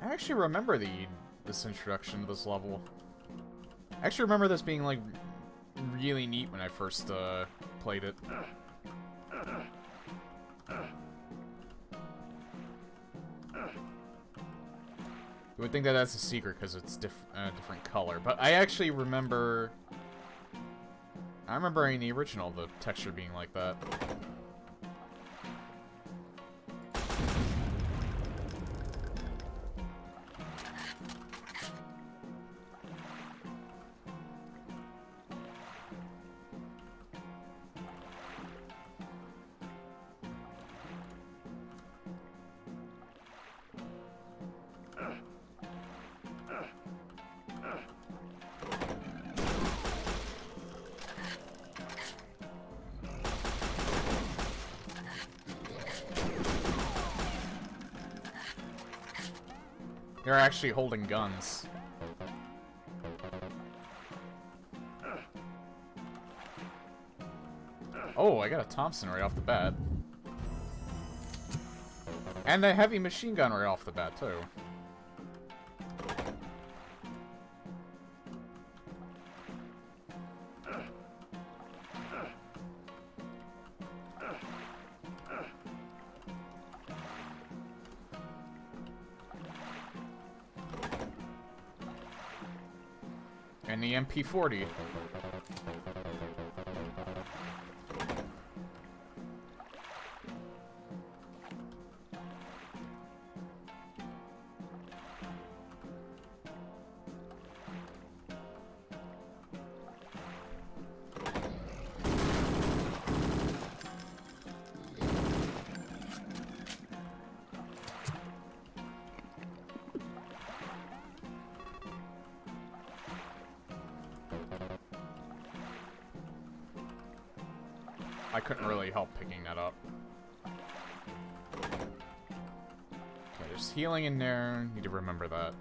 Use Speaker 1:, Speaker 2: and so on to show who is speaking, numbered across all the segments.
Speaker 1: I actually remember this introduction to this level. I actually remember this being, like, really neat when I first, played it. You would think that that's a secret because it's different color, but I actually remember... I remember in the original, the texture being like that. They're actually holding guns. Oh, I got a Thompson right off the bat. And a heavy machine gun right off the bat, too. And the MP40. I couldn't really help picking that up. Okay, there's healing in there. Need to remember that.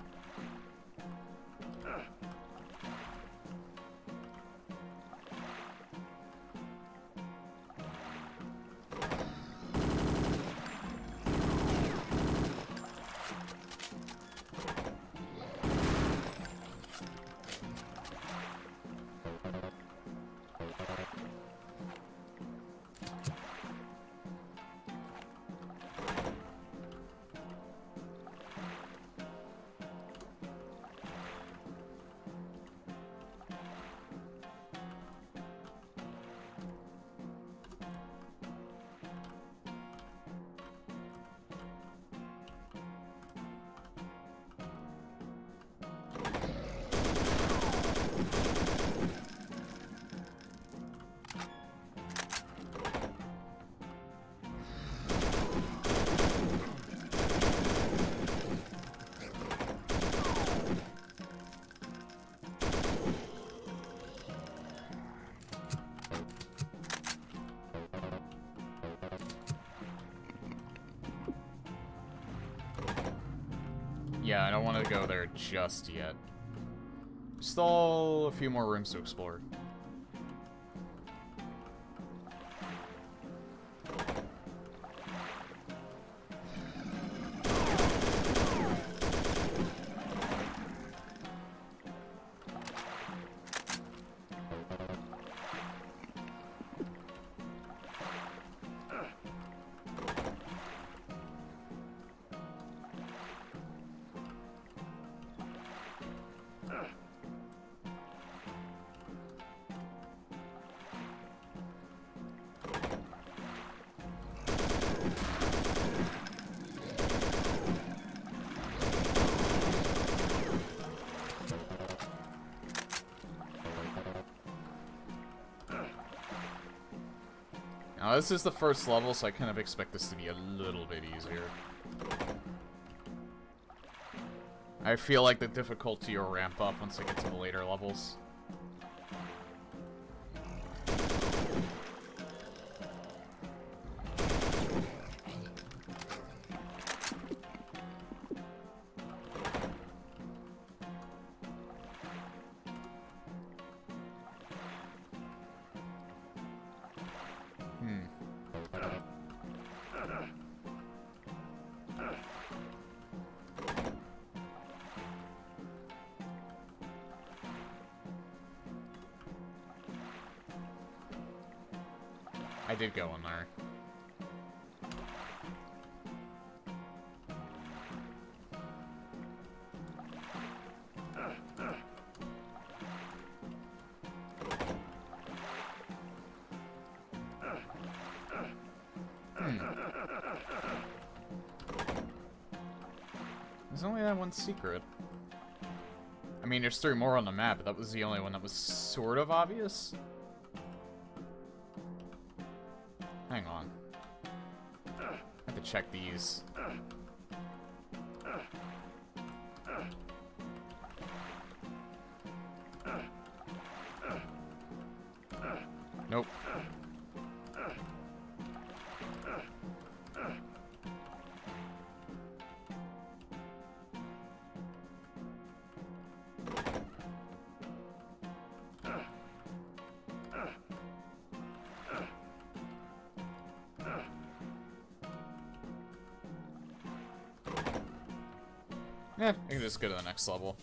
Speaker 1: Yeah, I don't want to go there just yet. Still a few more rooms to explore. Now, this is the first level, so I kind of expect this to be a little bit easier. I feel like the difficulty will ramp up once I get to the later levels. did go in there. There's only that one secret. I mean, there's 3 more on the map, but that was the only one that was sort of obvious. Hang on. I have to check these. Nope. Yeah, I can just go to the next level.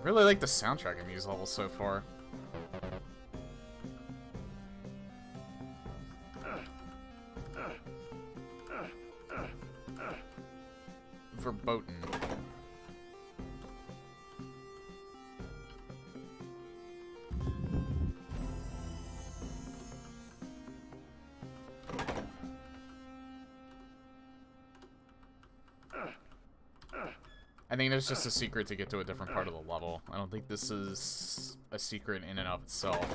Speaker 1: Really like the soundtrack in these levels so far. Verboten. I think there's just a secret to get to a different part of the level. I don't think this is a secret in and of itself.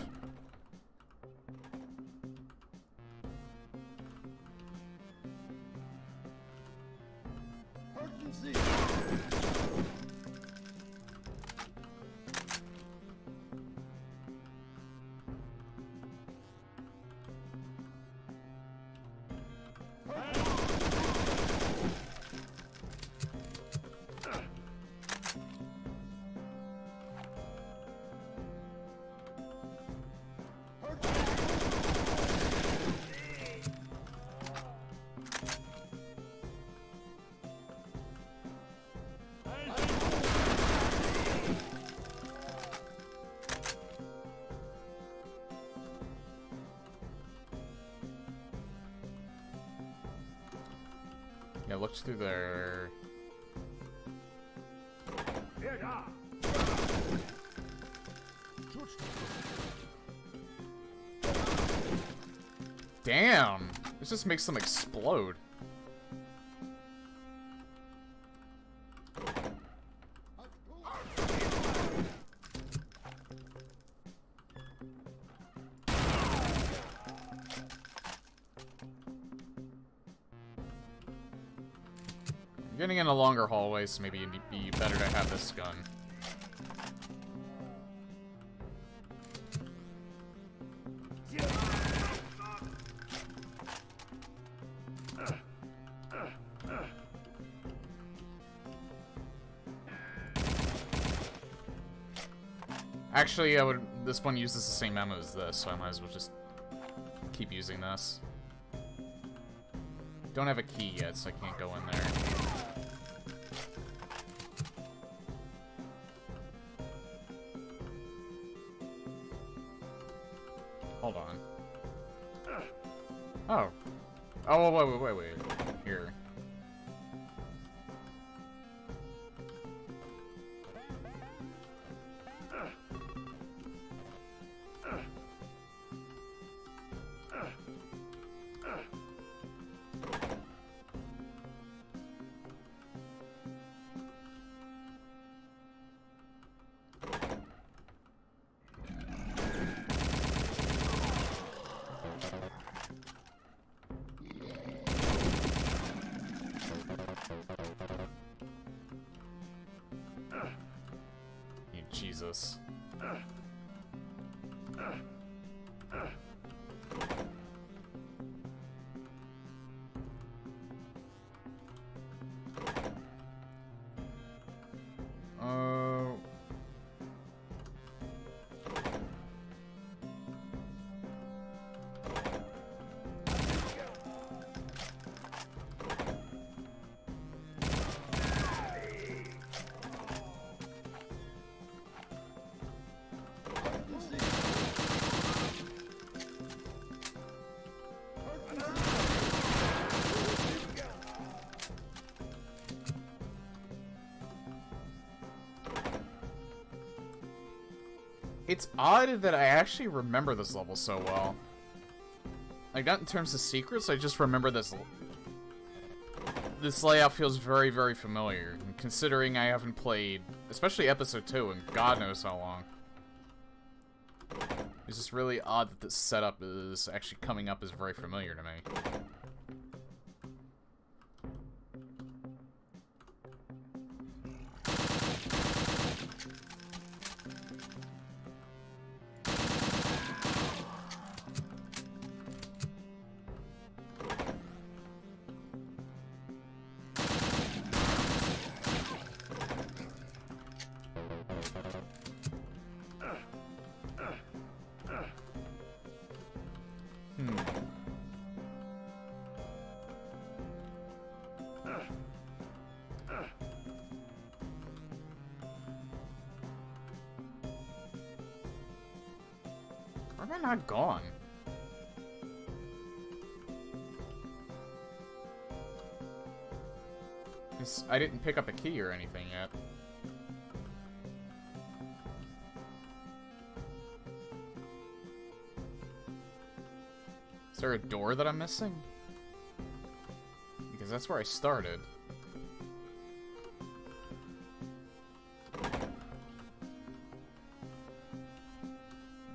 Speaker 1: Yeah, looks through there. Damn! This just makes them explode. Getting in a longer hallway, so maybe it'd be better to have this gun. Actually, this one uses the same ammo as this, so I might as well just keep using this. Don't have a key yet, so I can't go in there. Hold on. Oh. Oh, wait. Here. Jesus. It's odd that I actually remember this level so well. Like, not in terms of secrets, I just remember this. This layout feels very, very familiar. And considering I haven't played, especially episode 2, in God knows how long. It's just really odd that this setup is actually coming up as very familiar to me. Where am I not gone? I didn't pick up a key or anything yet. Is there a door that I'm missing? Because that's where I started.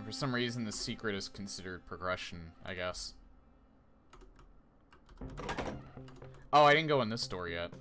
Speaker 1: For some reason, the secret is considered progression, I guess. Oh, I didn't go in this door yet.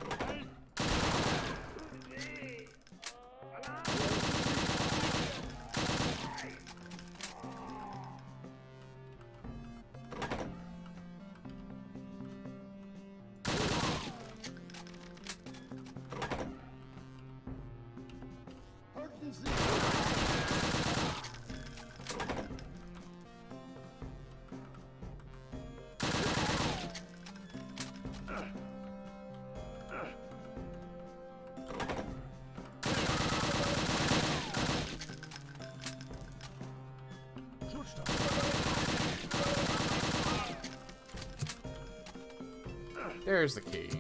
Speaker 1: There's the key.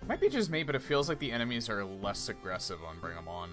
Speaker 1: Might be just me, but it feels like the enemies are less aggressive on Bring 'em On.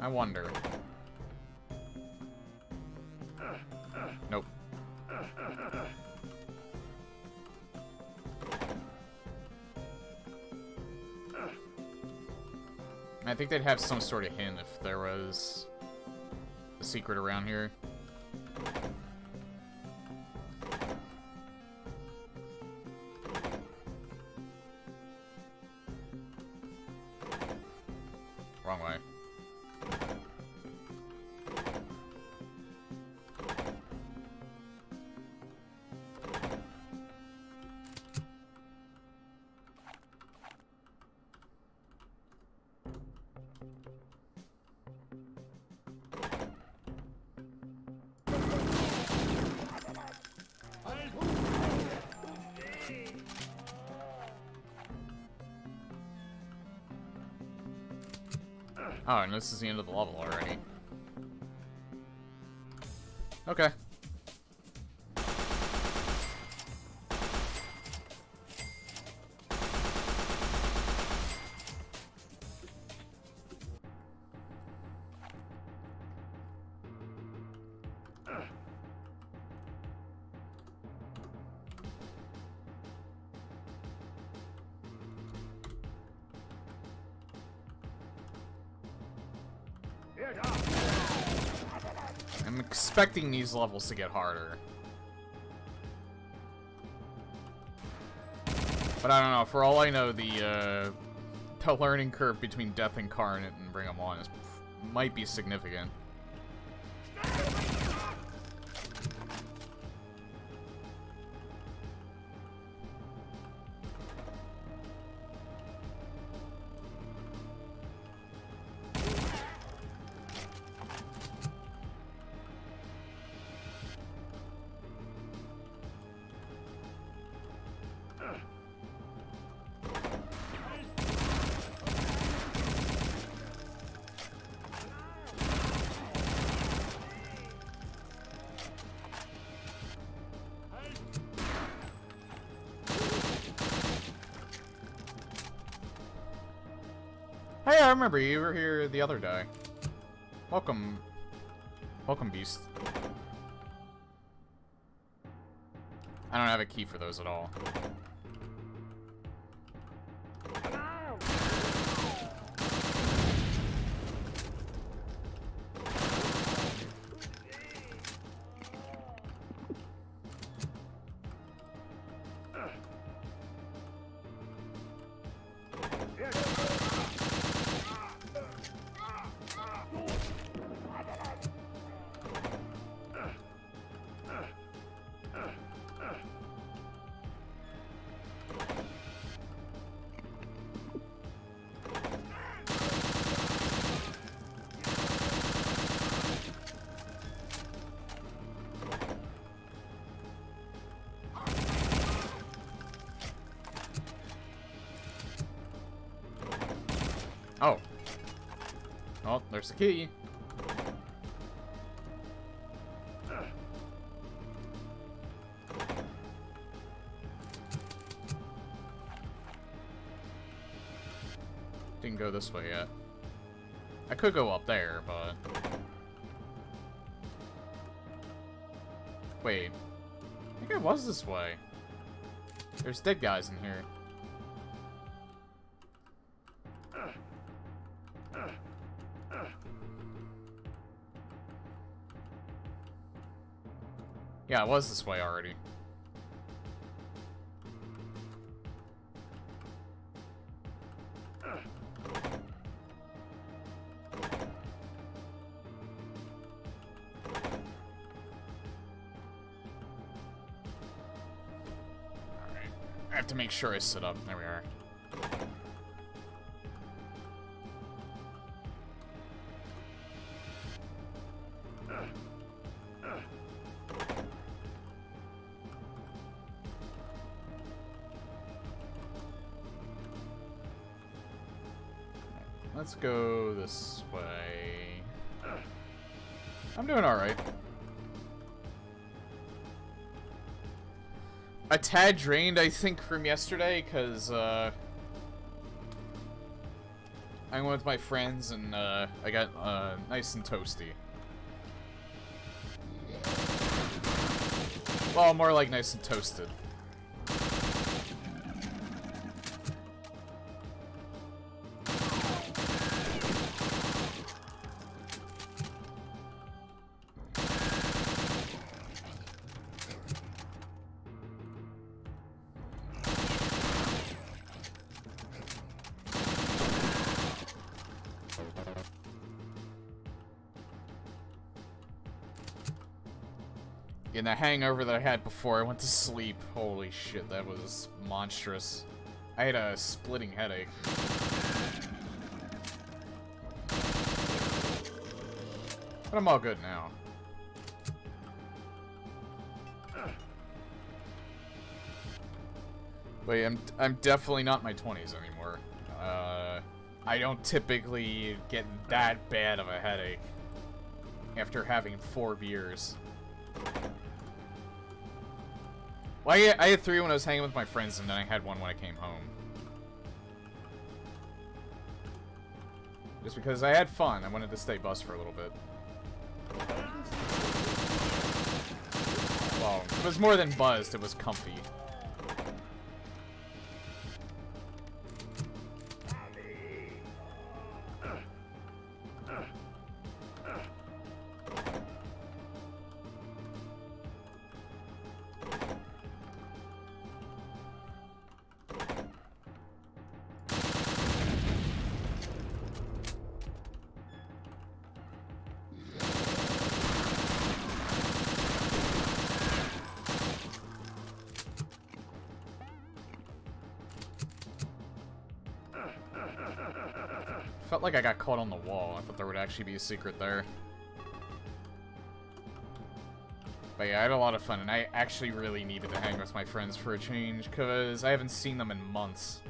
Speaker 1: I wonder. Nope. I think they'd have some sort of hint if there was a secret around here. Wrong way. Oh, and this is the end of the level already. Okay. I'm expecting these levels to get harder. But I don't know, for all I know, the learning curve between Death Incarnate and Bring 'em On might be significant. Hey, I remember you were here the other day. Welcome. Welcome, Beast. I don't have a key for those at all. Oh. Oh, there's the key. Didn't go this way yet. I could go up there, but... Wait. I think it was this way. There's dead guys in here. Yeah, it was this way already. I have to make sure I sit up. There we are. Let's go this way. I'm doing alright. A tad drained, I think, from yesterday, because, I went with my friends, and, I got, nice and toasty. Well, more like nice and toasted. And the hangover that I had before I went to sleep, holy shit, that was monstrous. I had a splitting headache. But I'm all good now. But yeah, I'm definitely not in my 20s anymore. I don't typically get that bad of a headache after having 4 beers. Well, I had 3 when I was hanging with my friends, and then I had 1 when I came home. Just because I had fun, I wanted to stay buzzed for a little bit. Well, it was more than buzzed, it was comfy. Felt like I got caught on the wall. I thought there would actually be a secret there. But yeah, I had a lot of fun, and I actually really needed to hang with my friends for a change, because I haven't seen them in months.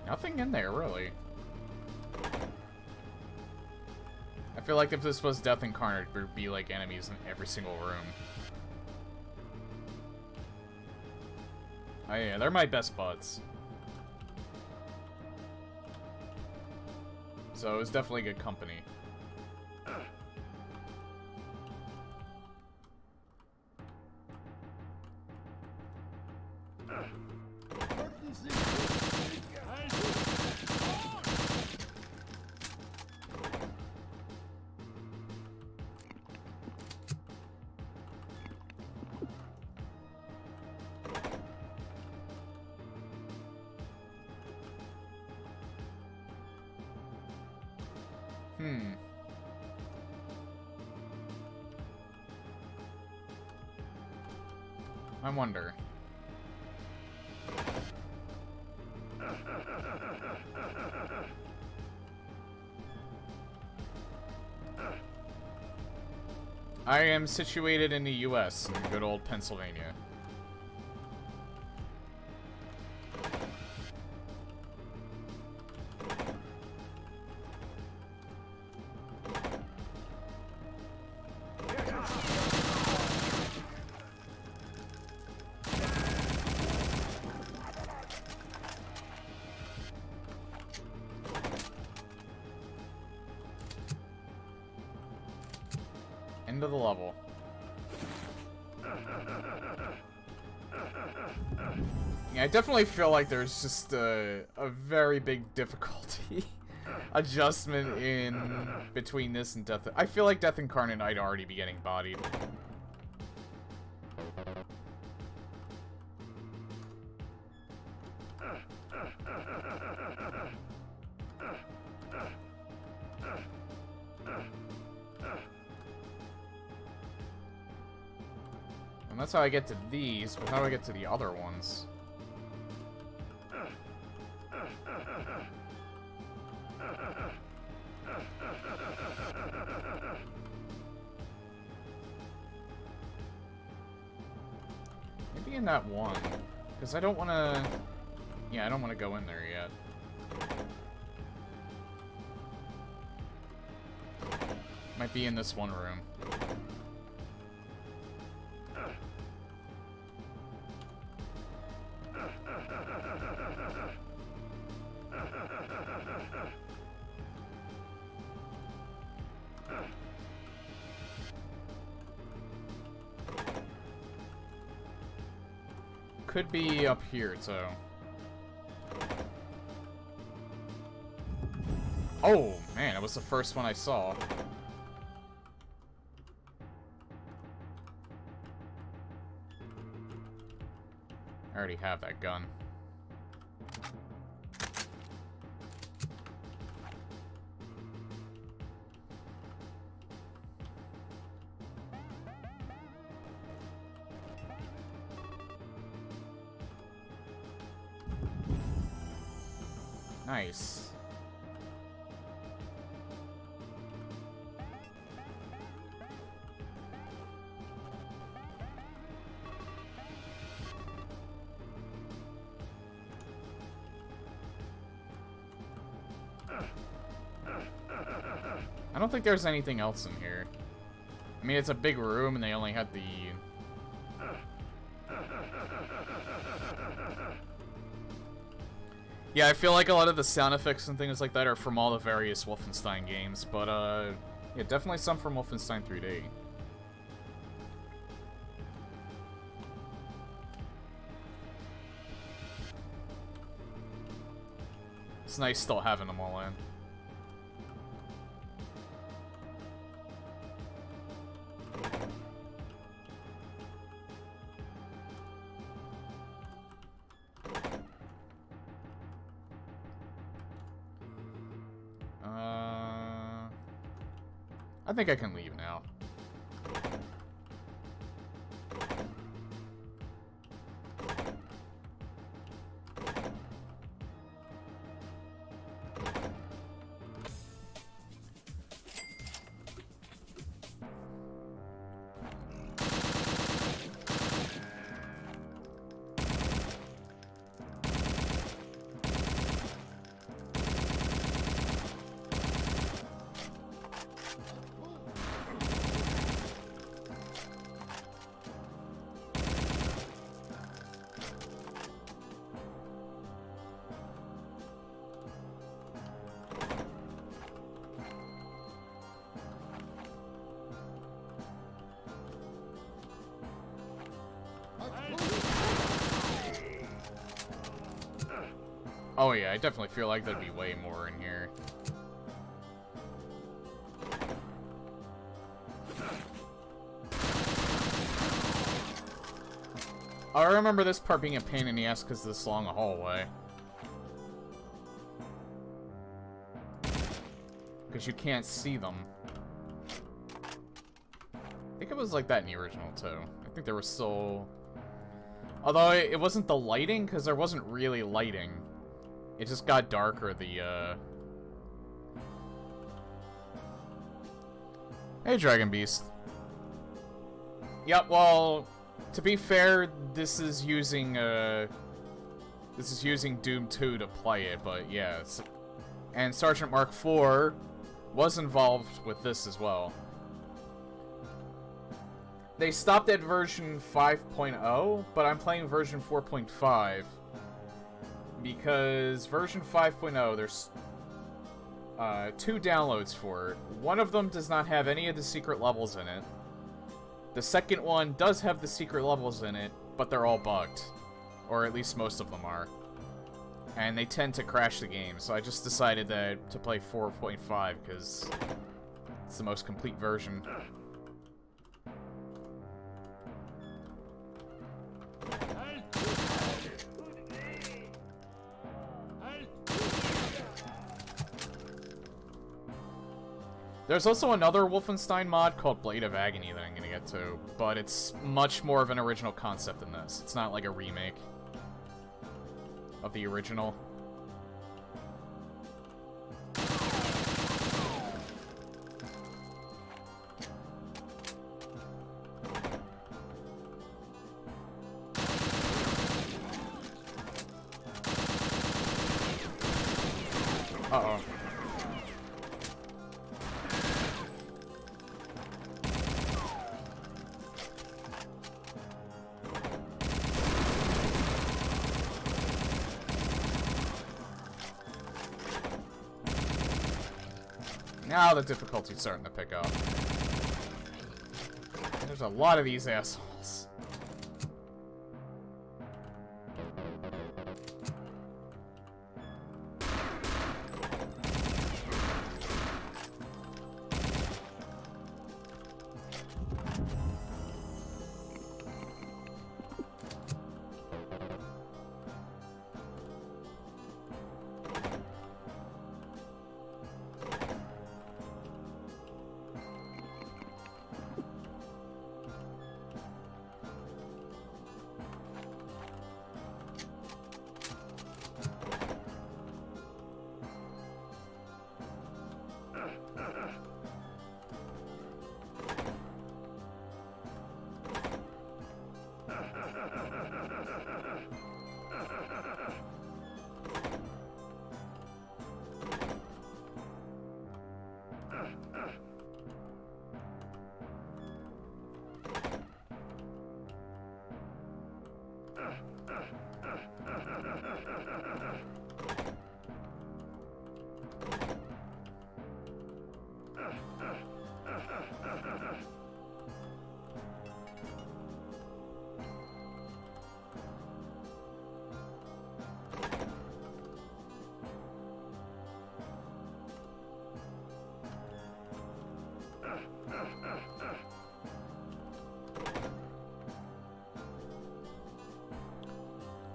Speaker 1: Nothing in there, really. I feel like if this was Death Incarnate, there would be, like, enemies in every single room. Oh yeah, they're my best buds. So it was definitely good company. I wonder. I am situated in the U.S., in good old Pennsylvania. End of the level. Yeah, I definitely feel like there's just a very big difficulty adjustment in between this and Death. I feel like Death Incarnate I'd already be getting bodied. And that's how I get to these, but how do I get to the other ones? Maybe in that one. Because I don't want to... Yeah, I don't want to go in there yet. Might be in this one room. Could be up here, so... Oh, man, it was the first one I saw. I already have that gun. Nice. I don't think there's anything else in here. I mean, it's a big room and they only had the... Yeah, I feel like a lot of the sound effects and things like that are from all the various Wolfenstein games, but, yeah, definitely some from Wolfenstein 3D. It's nice still having them all in. I think I can leave now. Oh yeah, I definitely feel like there'd be way more in here. I remember this part being a pain in the ass because of this long a hallway. Because you can't see them. I think it was like that in the original too. I think there was still... Although it wasn't the lighting, because there wasn't really lighting. It just got darker, Hey, Dragon Beast. Yep, well, to be fair, this is using Doom 2 to play it, but yeah. And Sergeant Mark IV was involved with this as well. They stopped at version 5.0, but I'm playing version 4.5. Because version 5.0, there's 2 downloads for it. One of them does not have any of the secret levels in it. The second one does have the secret levels in it, but they're all bugged. Or at least most of them are. And they tend to crash the game, so I just decided to play 4.5 because it's the most complete version. There's also another Wolfenstein mod called Blade of Agony that I'm gonna get to, but it's much more of an original concept than this. It's not like a remake of the original. Uh-oh. Now the difficulty's starting to pick up. There's a lot of these assholes.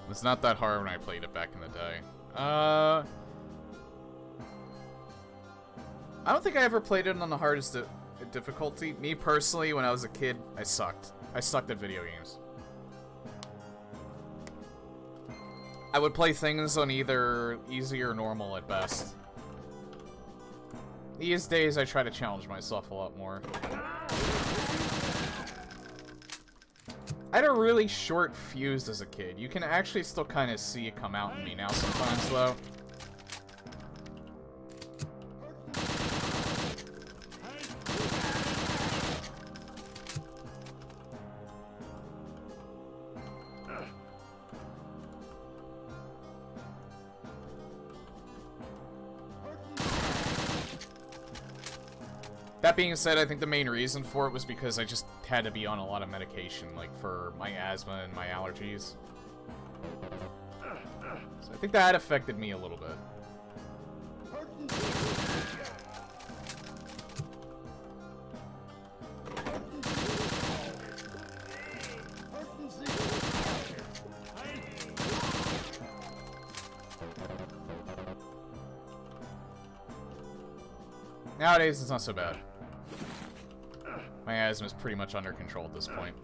Speaker 1: It's not that hard when I played it back in the day. I don't think I ever played it on the hardest difficulty. Me personally, when I was a kid, I sucked. I sucked at video games. I would play things on either easy or normal at best. These days, I try to challenge myself a lot more. I had a really short fuse as a kid. You can actually still kind of see it come out in me now sometimes, though. That being said, I think the main reason for it was because I just had to be on a lot of medication, like for my asthma and my allergies. So I think that affected me a little bit. Nowadays, it's not so bad. My asthma is pretty much under control at this point.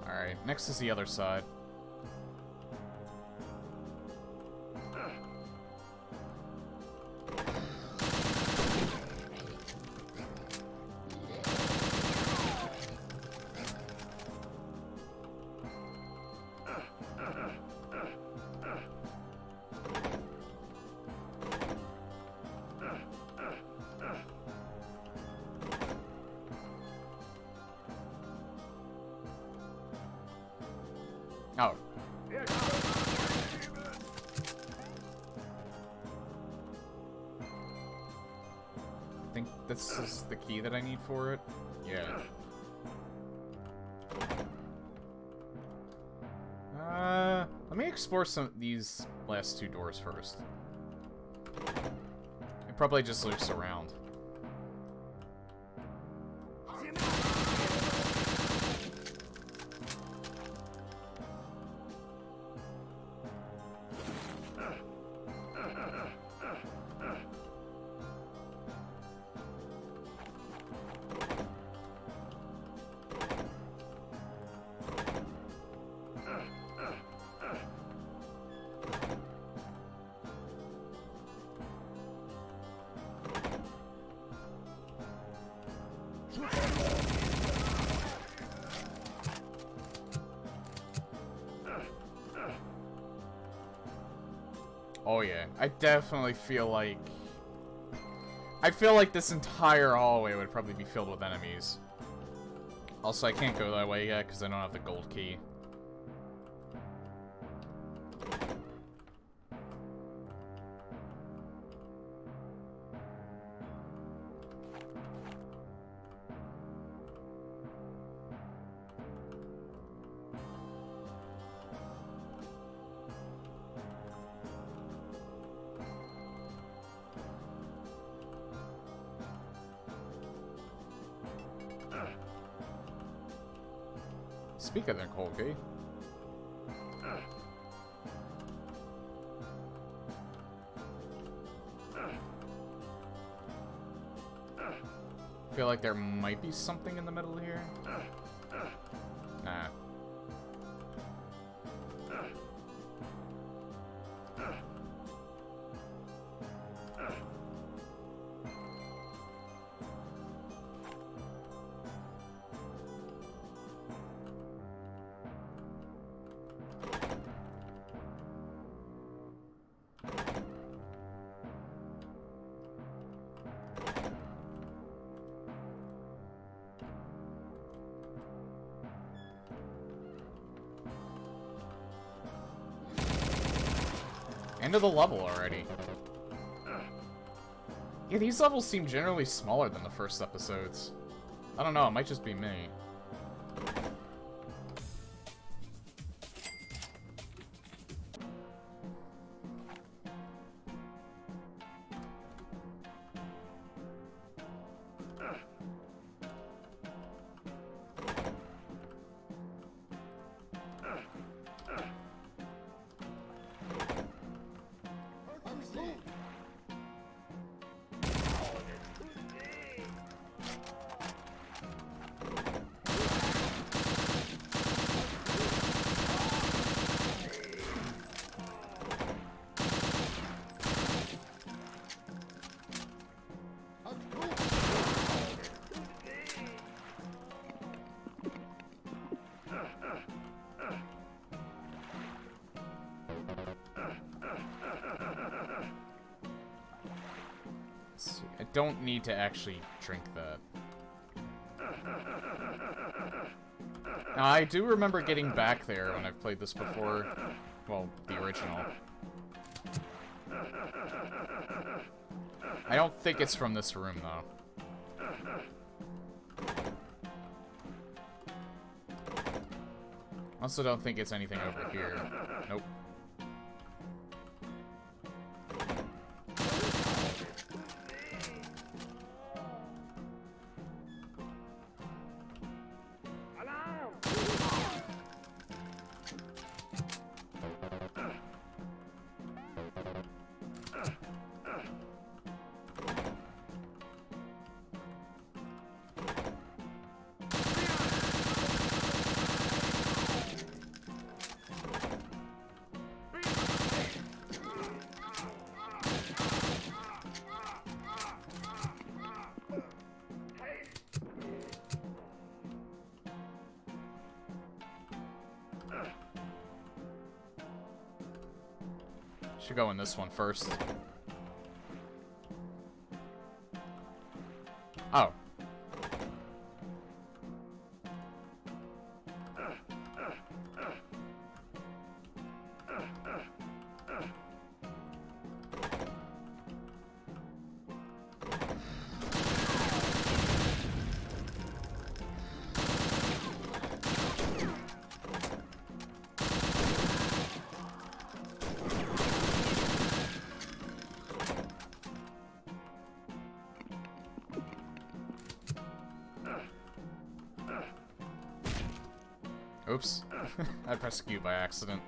Speaker 1: Alright, next is the other side. Oh. I think this is the key that I need for it. Yeah. Let me explore some of these last two doors first. It probably just loops around. Oh yeah, I definitely feel like... I feel like this entire hallway would probably be filled with enemies. Also, I can't go that way yet because I don't have the gold key. Speak of the gold key. Feel like there might be something in the middle here. Nah. End of the level already. Yeah, these levels seem generally smaller than the first episodes. I don't know, it might just be me. don't need to actually drink that. Now, I do remember getting back there when I've played this before. Well, the original. I don't think it's from this room, though. Also don't think it's anything over here. Nope. Should go in this one first. Oh. Oops. I pressed Q by accident.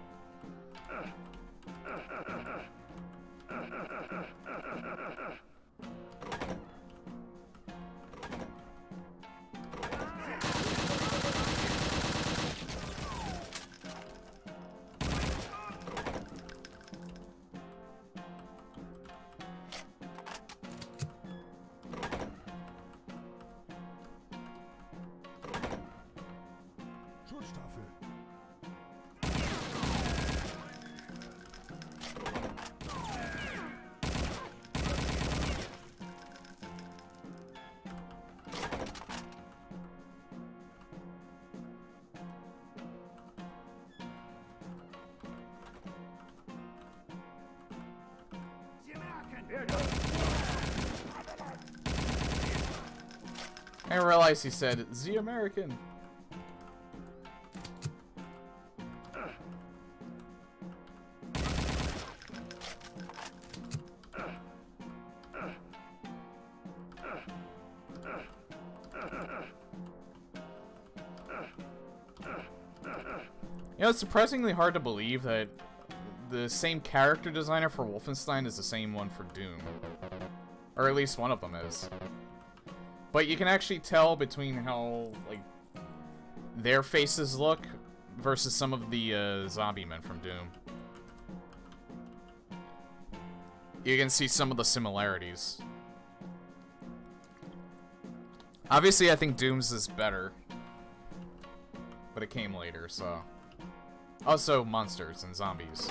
Speaker 1: I realized he said, "The American." You know, it's surprisingly hard to believe that the same character designer for Wolfenstein is the same one for Doom. Or at least one of them is. But you can actually tell between how, like, their faces look versus some of the zombie men from Doom. You can see some of the similarities. Obviously, I think Doom's is better. But it came later, so... Also, monsters and zombies.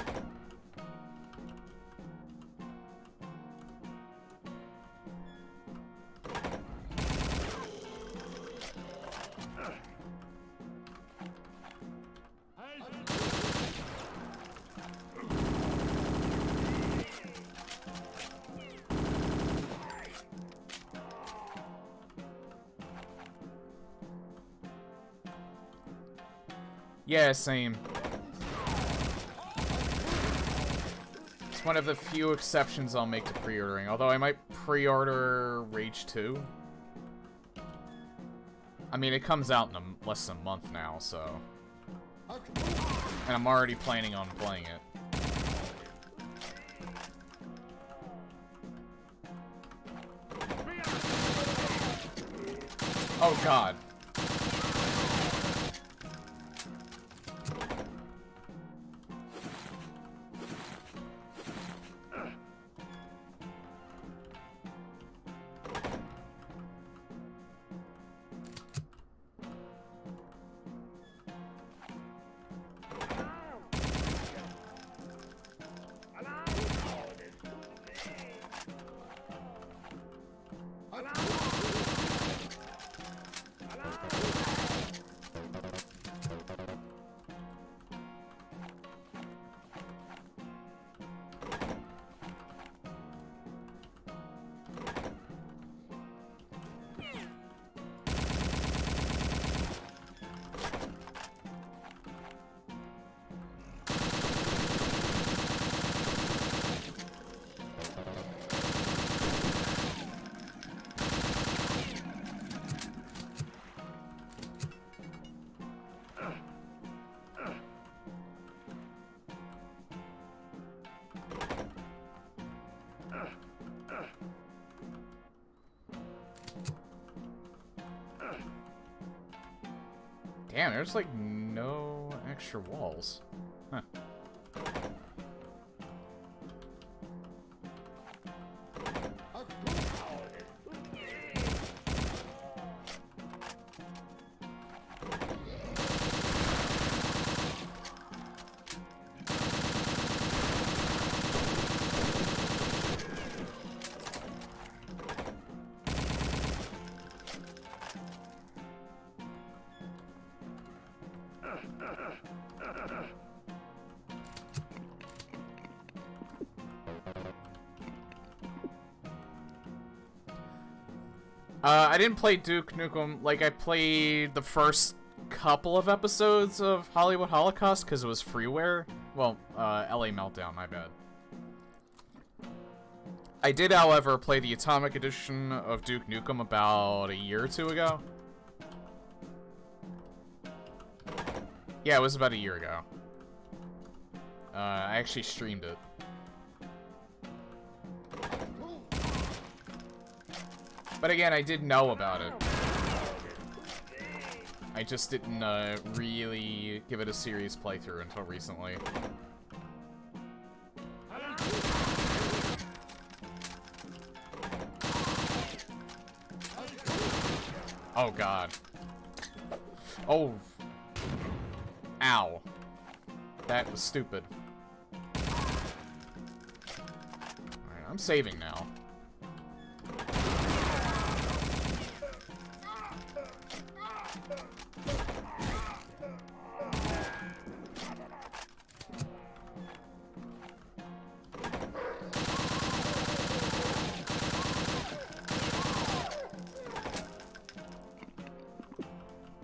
Speaker 1: Yeah, same. It's one of the few exceptions I'll make to pre-ordering, although I might pre-order Rage 2. I mean, it comes out in less than a month now, so... And I'm already planning on playing it. Oh god. Damn, there's like no extra walls. Huh. I didn't play Duke Nukem. Like, I played the first couple of episodes of Hollywood Holocaust because it was freeware. Well, LA Meltdown, my bad. I did, however, play the Atomic Edition of Duke Nukem about a year or two ago. Yeah, it was about a year ago. I actually streamed it. But again, I did know about it. I just didn't really give it a serious playthrough until recently. Oh god. Oh. Ow. That was stupid. Alright, I'm saving now.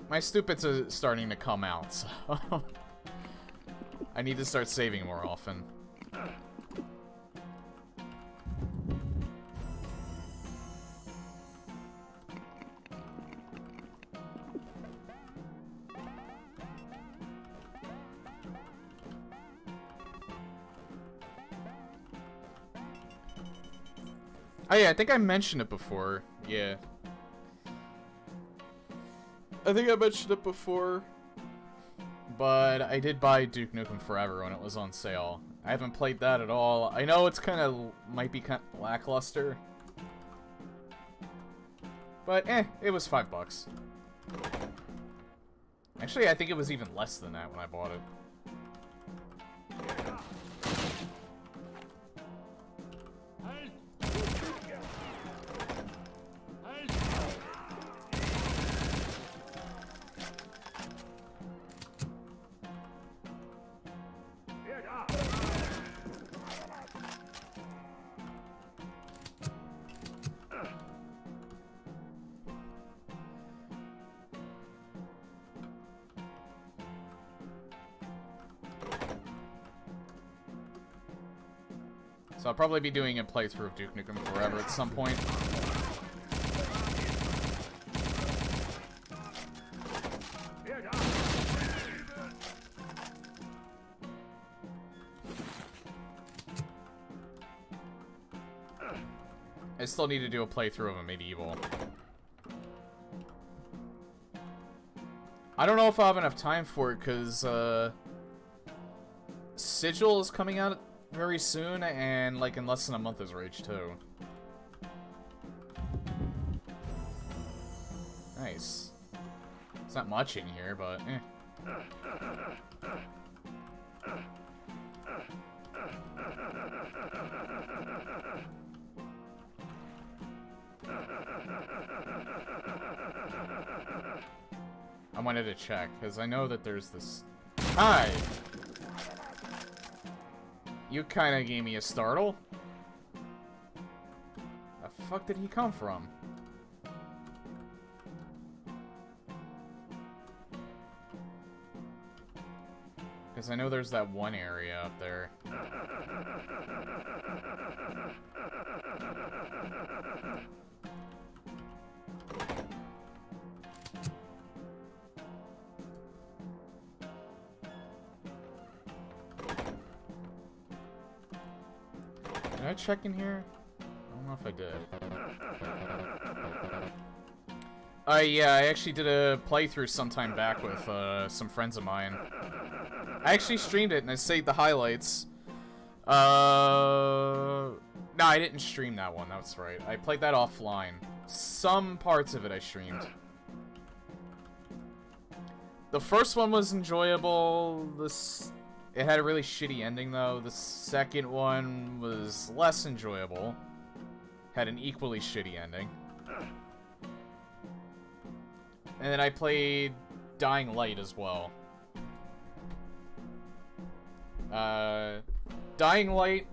Speaker 1: My stupids are starting to come out, so I need to start saving more often. Oh yeah, I think I mentioned it before. Yeah. I think I mentioned it before, but I did buy Duke Nukem Forever when it was on sale. I haven't played that at all. I know it's might be kind of lackluster, but it was $5. Actually, I think it was even less than that when I bought it. So I'll probably be doing a playthrough of Duke Nukem Forever at some point. I still need to do a playthrough of a Medieval. I don't know if I'll have enough time for it, because, Sigil is coming out very soon, and, like, in less than a month is Rage 2. Nice. It's not much in here, but, I wanted to check, because I know that there's this... Hi! You kinda gave me a startle. The fuck did he come from? Because I know there's that one area up there. Did I check in here? I don't know if I did. Yeah, I actually did a playthrough sometime back with some friends of mine. I actually streamed it and I saved the highlights. No, I didn't stream that one, that's right. I played that offline. Some parts of it I streamed. The first one was enjoyable. It had a really shitty ending, though. The second one was less enjoyable. Had an equally shitty ending. And then I played Dying Light as well. Dying Light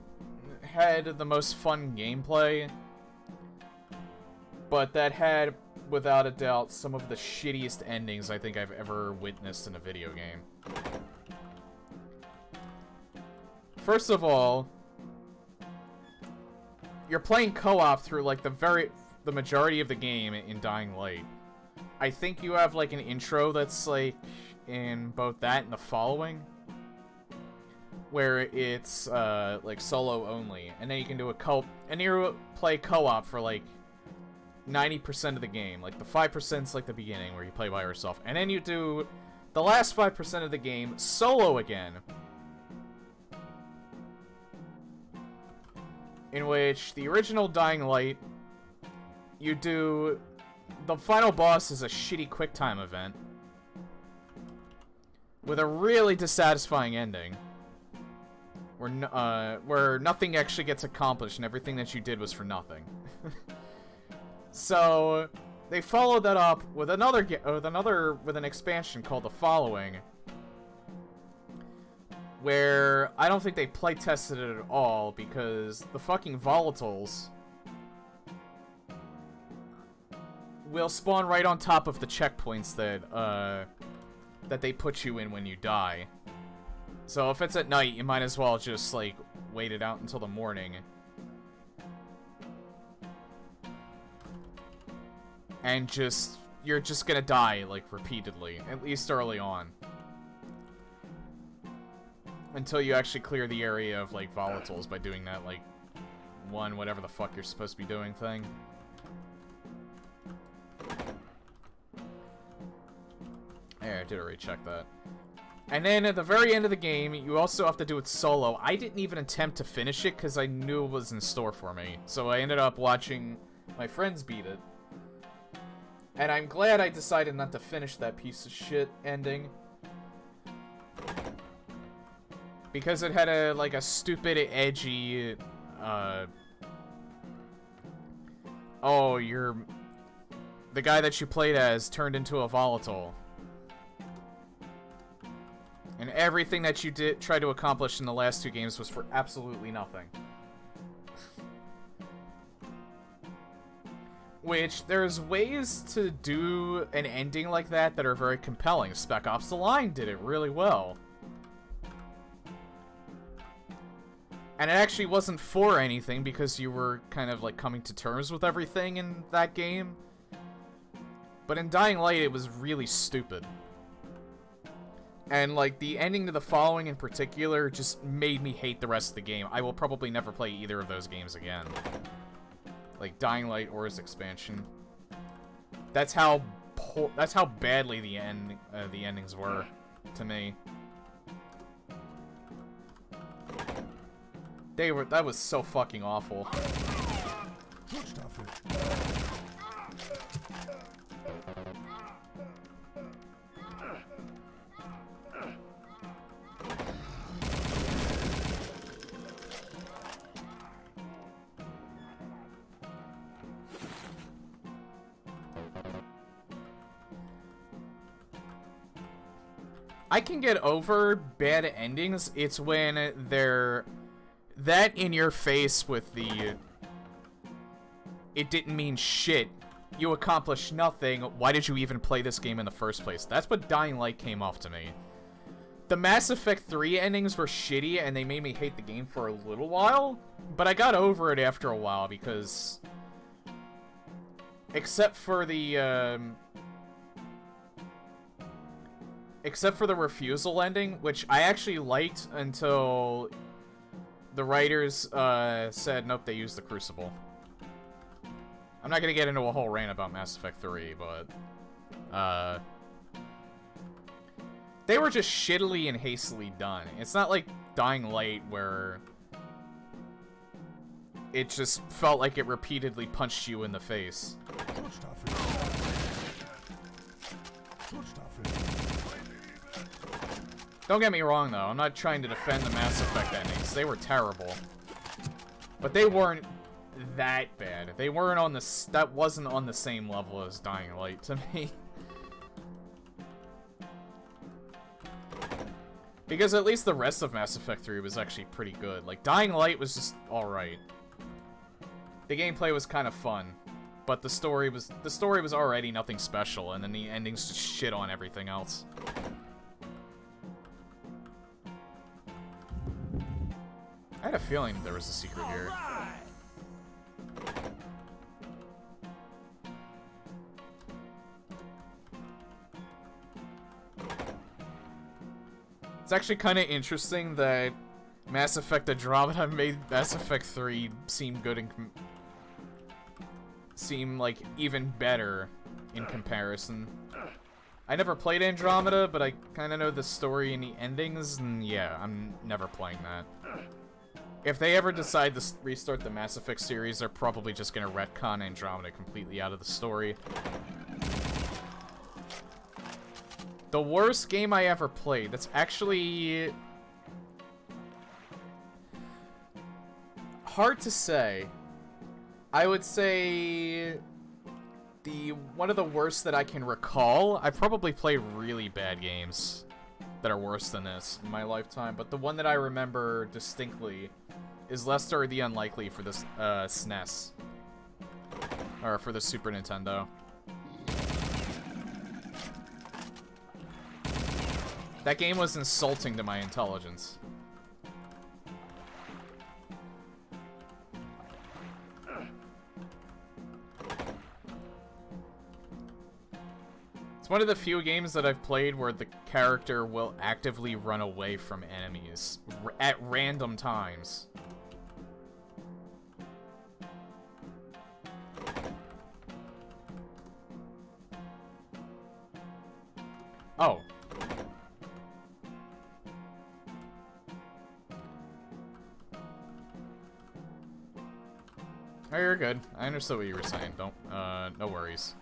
Speaker 1: had the most fun gameplay, but that had, without a doubt, some of the shittiest endings I think I've ever witnessed in a video game. First of all, you're playing co-op through, like, the majority of the game in Dying Light. I think you have, like, an intro that's, like, in both that and the following, where it's, like, solo only, and then you can do and you play co-op for, like, 90% of the game. Like, the 5%'s, like, the beginning, where you play by yourself, and then you do the last 5% of the game solo again, in which the original Dying Light, you do... The final boss is a shitty QuickTime event with a really dissatisfying ending, where nothing actually gets accomplished and everything that you did was for nothing. So they followed that up with with an expansion called The Following, where I don't think they play tested it at all, because the fucking volatiles will spawn right on top of the checkpoints that they put you in when you die. So if it's at night, you might as well just, like, wait it out until the morning. And you're just gonna die, like, repeatedly, at least early on. Until you actually clear the area of, like, volatiles by doing that, like, whatever the fuck you're supposed to be doing thing. Yeah, I did already check that. And then at the very end of the game, you also have to do it solo. I didn't even attempt to finish it because I knew it was in store for me. So I ended up watching my friends beat it. And I'm glad I decided not to finish that piece of shit ending. Because it had a stupid, edgy, oh, the guy that you played as turned into a volatile. And everything that you tried to accomplish in the last two games was for absolutely nothing. Which, there's ways to do an ending like that are very compelling. Spec Ops: The Line did it really well. And it actually wasn't for anything, because you were kind of, like, coming to terms with everything in that game. But in Dying Light, it was really stupid. And, like, the ending to The Following in particular just made me hate the rest of the game. I will probably never play either of those games again. Like, Dying Light or his expansion. That's how badly the endings were to me. That was so fucking awful. I can get over bad endings. It's when they're that in your face with the it didn't mean shit. You accomplished nothing. Why did you even play this game in the first place? That's what Dying Light came off to me. The Mass Effect 3 endings were shitty and they made me hate the game for a little while, but I got over it after a while because except for the refusal ending, which I actually liked until the writers said, nope, they used the Crucible. I'm not gonna get into a whole rant about Mass Effect 3, but they were just shittily and hastily done. It's not like Dying Light where it just felt like it repeatedly punched you in the face. Don't get me wrong, though. I'm not trying to defend the Mass Effect endings. They were terrible. But they weren't that bad. They weren't on the... That wasn't on the same level as Dying Light to me. Because at least the rest of Mass Effect 3 was actually pretty good. Like, Dying Light was just alright. The gameplay was kind of fun. But the story was already nothing special, and then the endings just shit on everything else. I had a feeling there was a secret here. It's actually kind of interesting that Mass Effect Andromeda made Mass Effect 3 seem good and seem like even better in comparison. I never played Andromeda, but I kind of know the story and the endings, and yeah, I'm never playing that. If they ever decide to restart the Mass Effect series, they're probably just gonna retcon Andromeda completely out of the story. The worst game I ever played, that's actually hard to say. I would say one of the worst that I can recall. I probably play really bad games that are worse than this in my lifetime, but the one that I remember distinctly is Lester the Unlikely for this SNES. Or for the Super Nintendo. That game was insulting to my intelligence. It's one of the few games that I've played where the character will actively run away from enemies at random times. Oh. Oh, you're good. I understood what you were saying. Don't, no worries.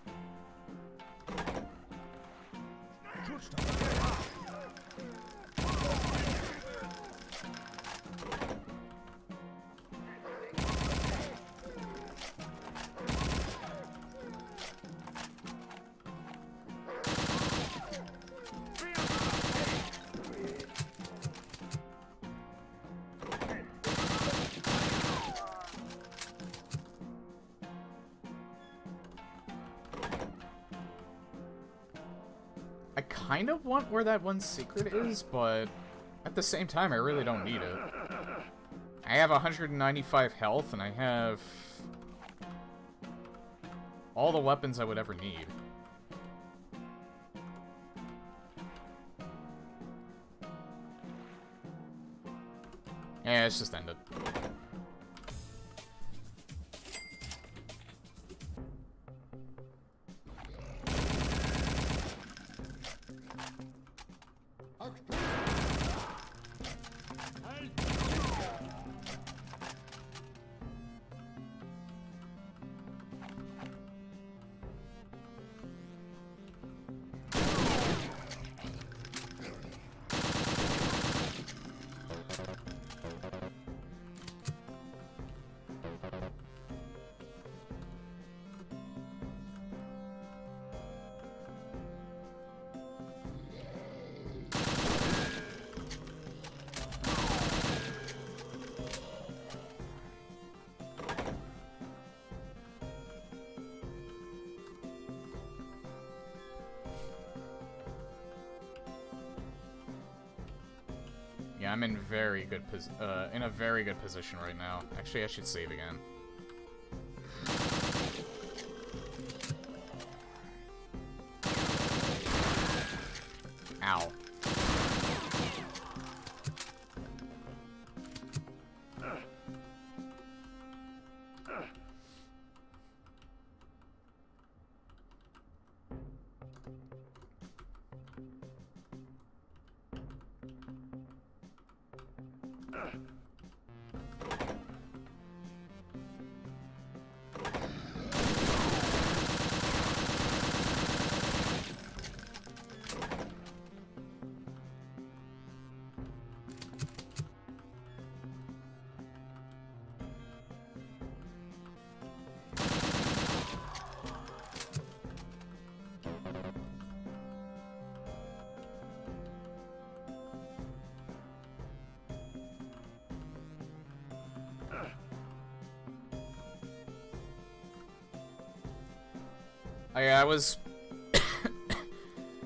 Speaker 1: I kind of want where that one secret is, but at the same time, I really don't need it. I have 195 health, and I have all the weapons I would ever need. Yeah, let's just end it. Yeah, I'm in a very good position right now. Actually, I should save again. Ow. I was...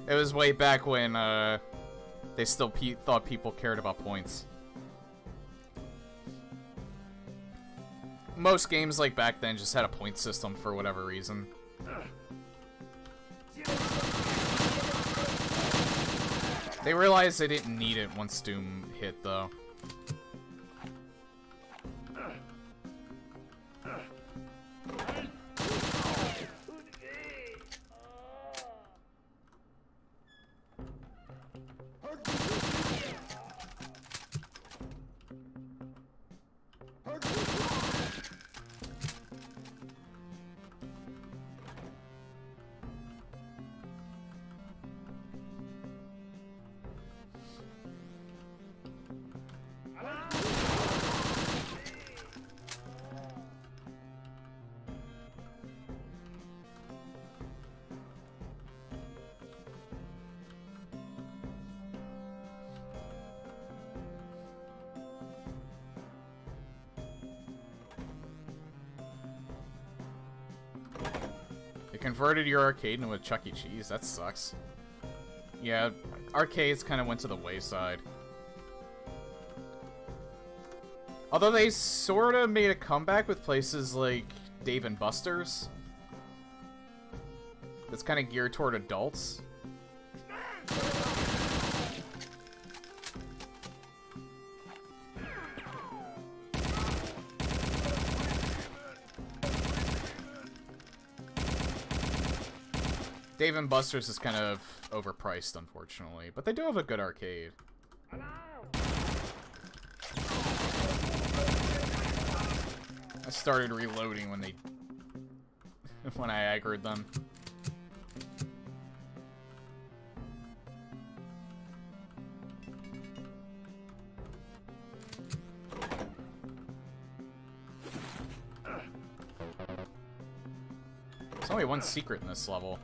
Speaker 1: It was way back when, they still thought people cared about points. Most games, like, back then just had a point system for whatever reason. They realized they didn't need it once Doom hit, though. Converted your arcade into a Chuck E. Cheese. That sucks. Yeah, arcades kind of went to the wayside. Although they sort of made a comeback with places like Dave & Buster's. That's kind of geared toward adults. Dave & Buster's is kind of overpriced, unfortunately, but they do have a good arcade. I started reloading when they... when I aggroed them. There's only one secret in this level.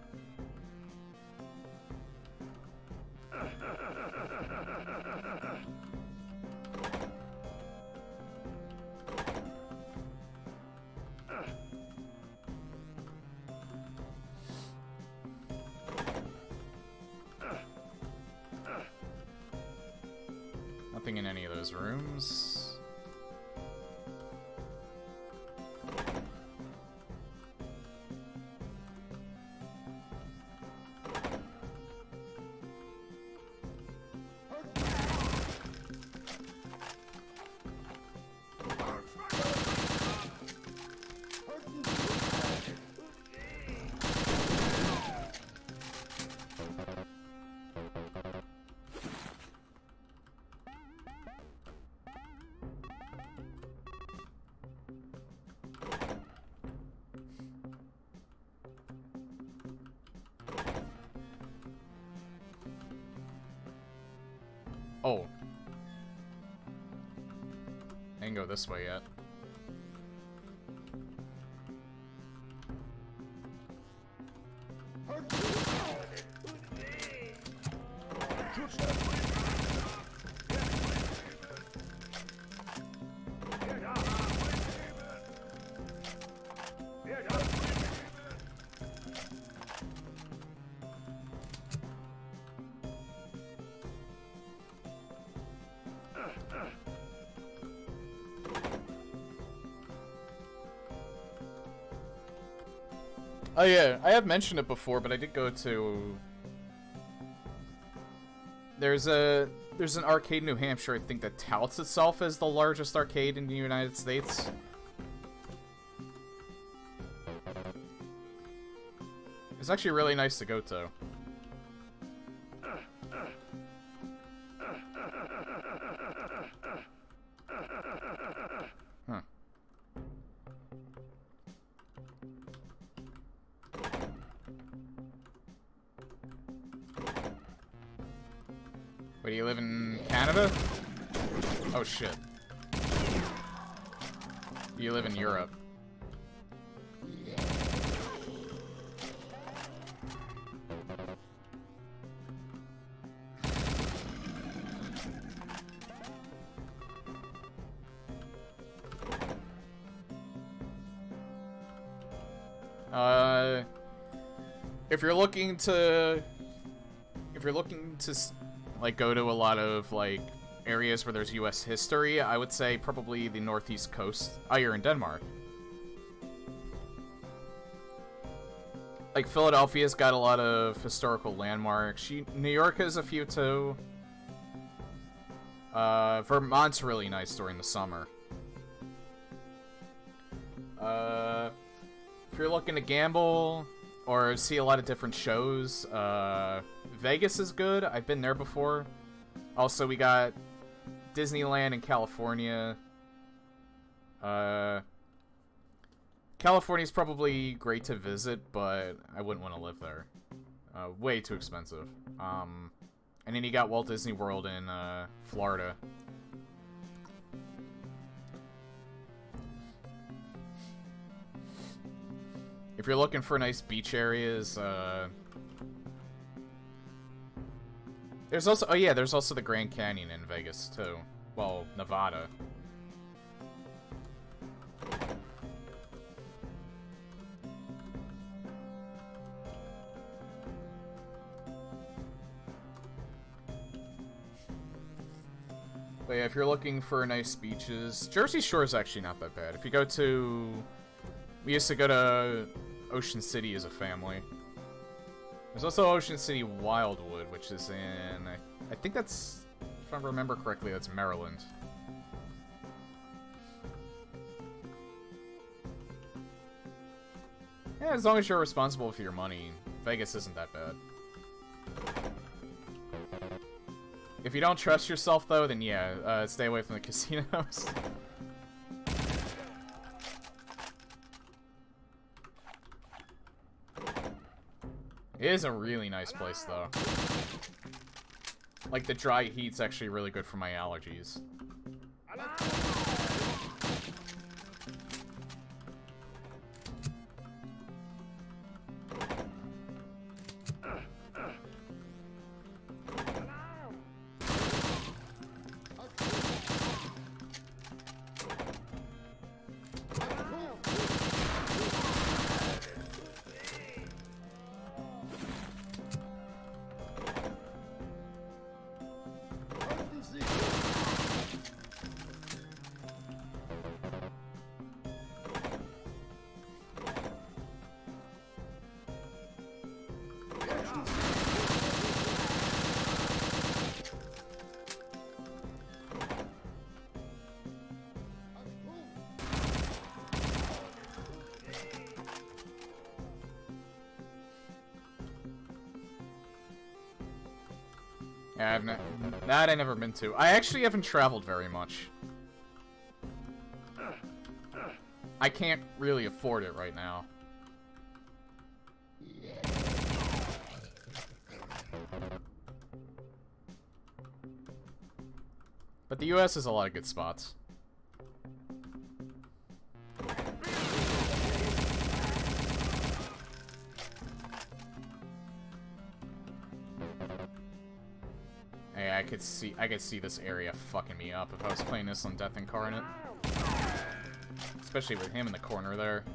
Speaker 1: Nothing in any of those rooms. Oh. I didn't go this way yet. Oh yeah, I have mentioned it before, but I did go to... There's an arcade in New Hampshire, I think, that touts itself as the largest arcade in the United States. It's actually really nice to go to. Wait, do you live in Canada? Oh shit. You live in Europe. If you're looking to like go to a lot of like areas where there's US history, I would say probably the northeast coast. Oh, you're in Denmark. Like Philadelphia's got a lot of historical landmarks. New York has a few too. Vermont's really nice during the summer. If you're looking to gamble or see a lot of different shows, Vegas is good. I've been there before. Also, we got Disneyland in California. California's probably great to visit, but I wouldn't want to live there. Way too expensive. And then you got Walt Disney World in Florida. If you're looking for nice beach areas, there's also, oh yeah, there's also the Grand Canyon in Vegas too. Well, Nevada. But yeah, if you're looking for nice beaches, Jersey Shore is actually not that bad. If you go to, we used to go to Ocean City as a family. There's also Ocean City Wildwood, which is in, I think that's, if I remember correctly, that's Maryland. Yeah, as long as you're responsible for your money, Vegas isn't that bad. If you don't trust yourself, though, then yeah, stay away from the casinos. It is a really nice place, though. Like, the dry heat's actually really good for my allergies. Yeah, that I've never been to. I actually haven't traveled very much. I can't really afford it right now. But the US has a lot of good spots. Hey, I could see this area fucking me up if I was playing this on Death Incarnate. Especially with him in the corner there.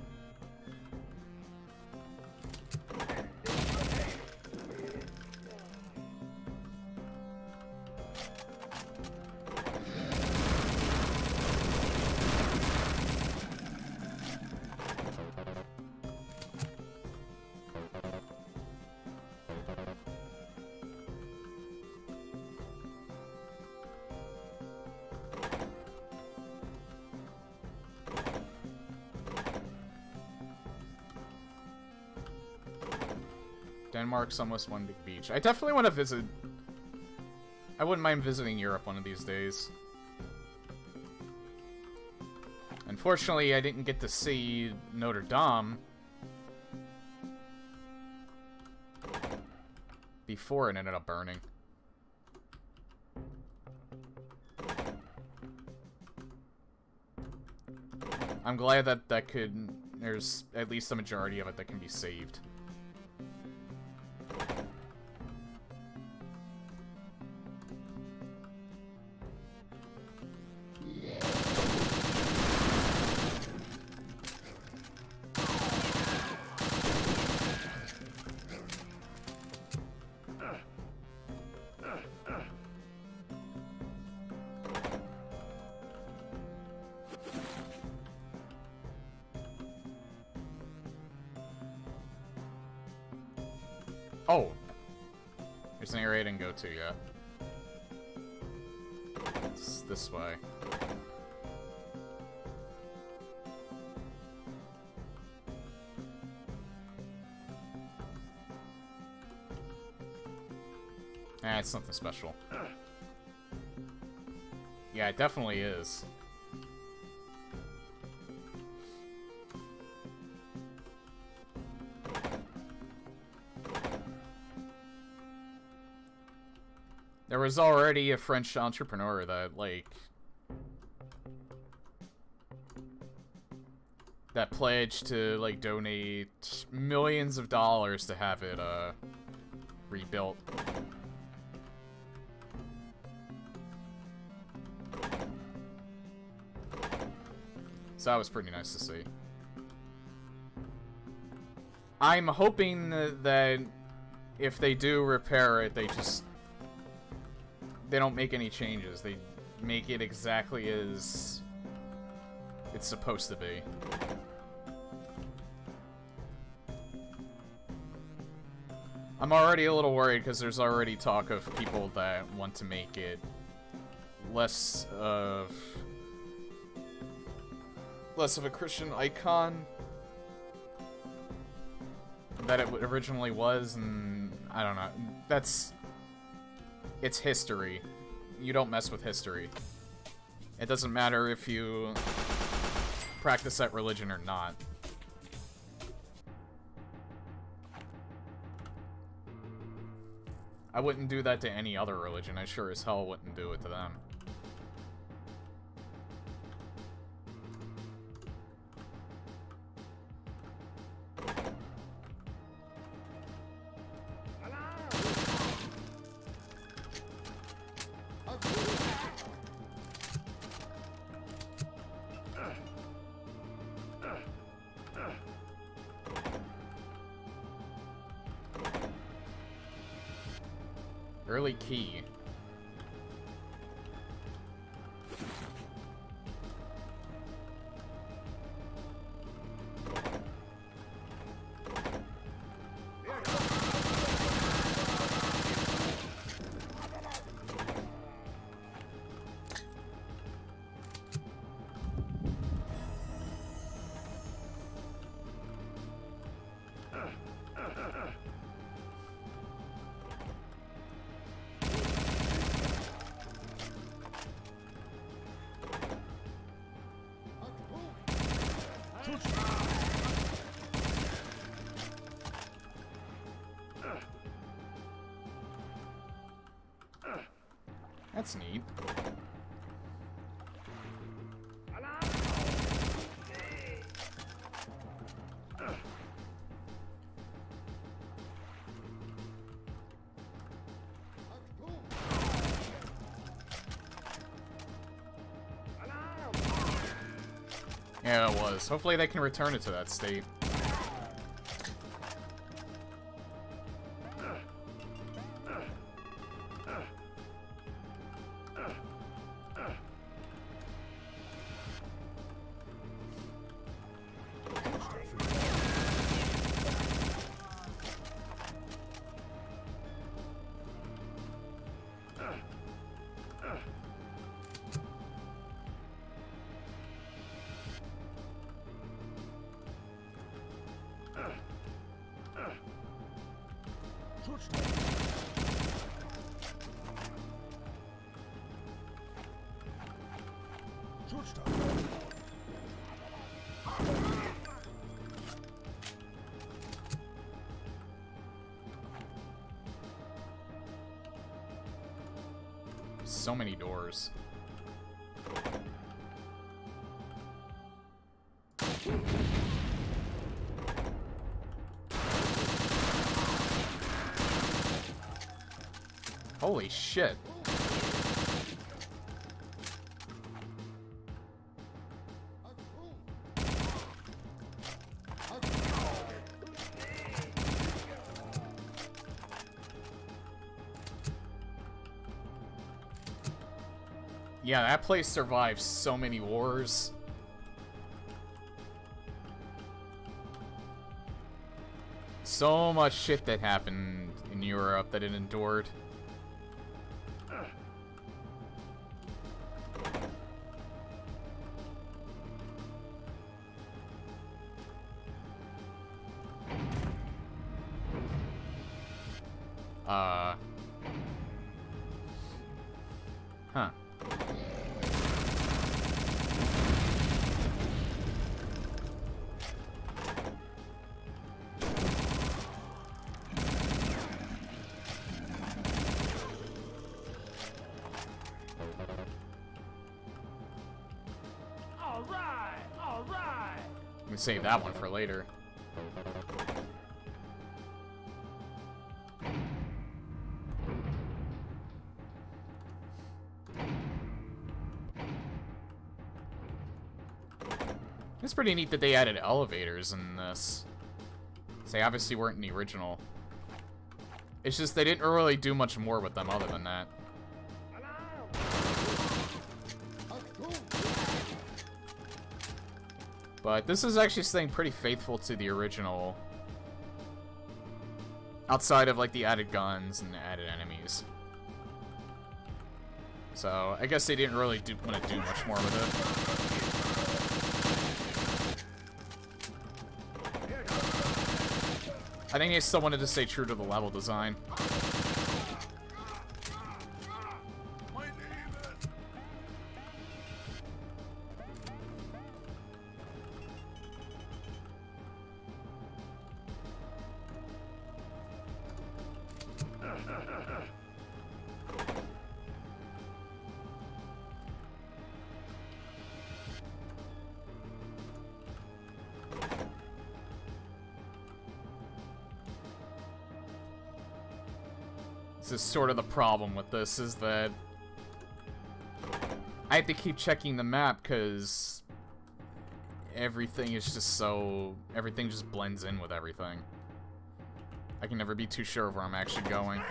Speaker 1: Denmark's almost one big beach. I definitely want to visit. I wouldn't mind visiting Europe one of these days. And Unfortunately, I didn't get to see Notre Dame before it ended up burning. I'm glad that there's at least a majority of it that can be saved. Oh! There's an area I didn't go to yet. It's this way. It's something special. Yeah, it definitely is. There was already a French entrepreneur that, like, that pledged to, like, donate millions of dollars to have it, rebuilt. So that was pretty nice to see. I'm hoping that if they do repair it, they don't make any changes. They make it exactly as it's supposed to be. I'm already a little worried because there's already talk of people that want to make it less of a Christian icon that it originally was, and I don't know. It's history. You don't mess with history. It doesn't matter if you practice that religion or not. I wouldn't do that to any other religion. I sure as hell wouldn't do it to them. Early key. That's neat. Yeah, it was. Hopefully they can return it to that state. so many doors. Holy shit. Yeah, that place survived so many wars. So much shit that happened in Europe that it endured. Huh.
Speaker 2: All right.
Speaker 1: I'm gonna save that one for later. It's pretty neat that they added elevators in this. They obviously weren't in the original. It's just they didn't really do much more with them other than that. But this is actually staying pretty faithful to the original. Outside of, like, the added guns and the added enemies. So, I guess they didn't really want to do much more with it. I think they still wanted to stay true to the level design. This is sort of the problem with this, is that I have to keep checking the map because everything is just so... everything just blends in with everything. I can never be too sure of where I'm actually going.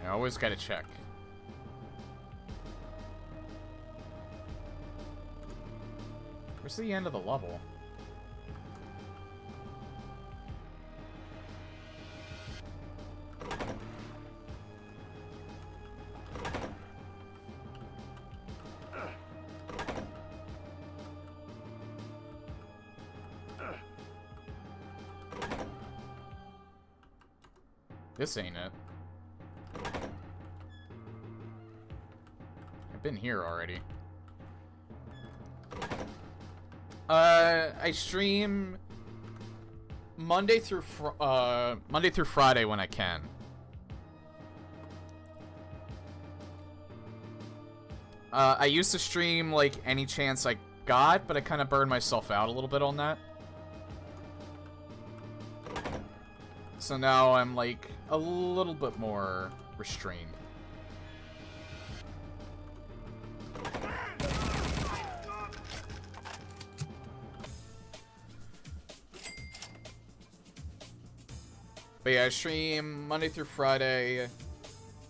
Speaker 1: I always gotta check. Where's the end of the level? This ain't it. I've been here already. I stream Monday through Friday when I can. I used to stream like any chance I got, but I kind of burned myself out a little bit on that. So now I'm like a little bit more restrained. But yeah, I stream Monday through Friday,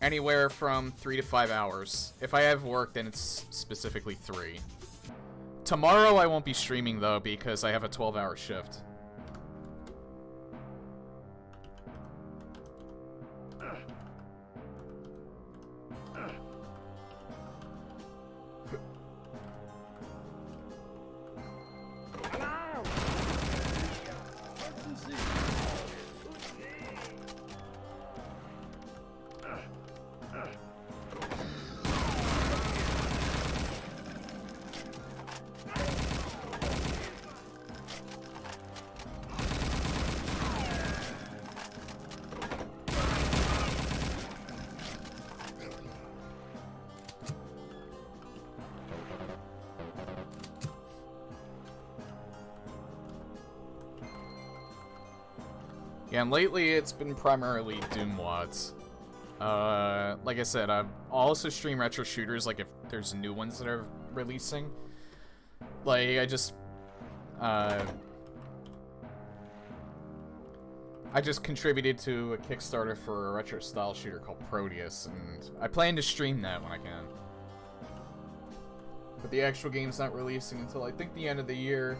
Speaker 1: Anywhere from 3 to 5 hours. If I have work, then it's specifically 3. Tomorrow I won't be streaming, though, because I have a 12-hour shift. Yeah, and lately it's been primarily Doom WODs. Like I said, I'll also stream retro shooters, like if there's new ones that are releasing. Like, I just contributed to a Kickstarter for a retro-style shooter called Proteus, and I plan to stream that when I can. But the actual game's not releasing until, I think, the end of the year.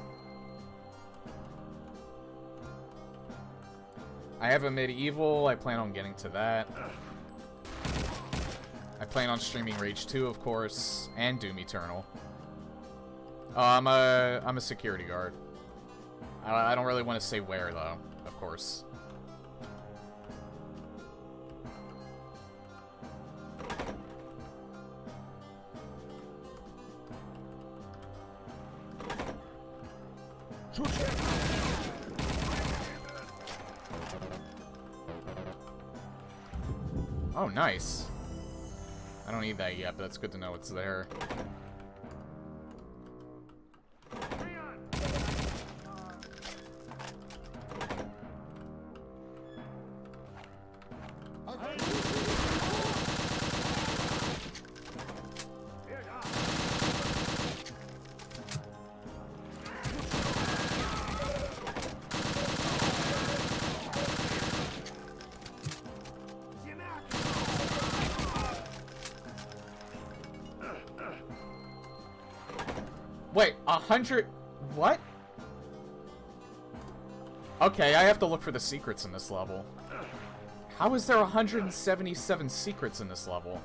Speaker 1: I have a Medieval, I plan on getting to that. I plan on streaming Rage 2, of course, and Doom Eternal. Oh, I'm a security guard. I don't really want to say where, though, of course. Oh, nice. I don't need that yet, but that's good to know it's there. Wait, 100... What? Okay, I have to look for the secrets in this level. How is there 177 secrets in this level?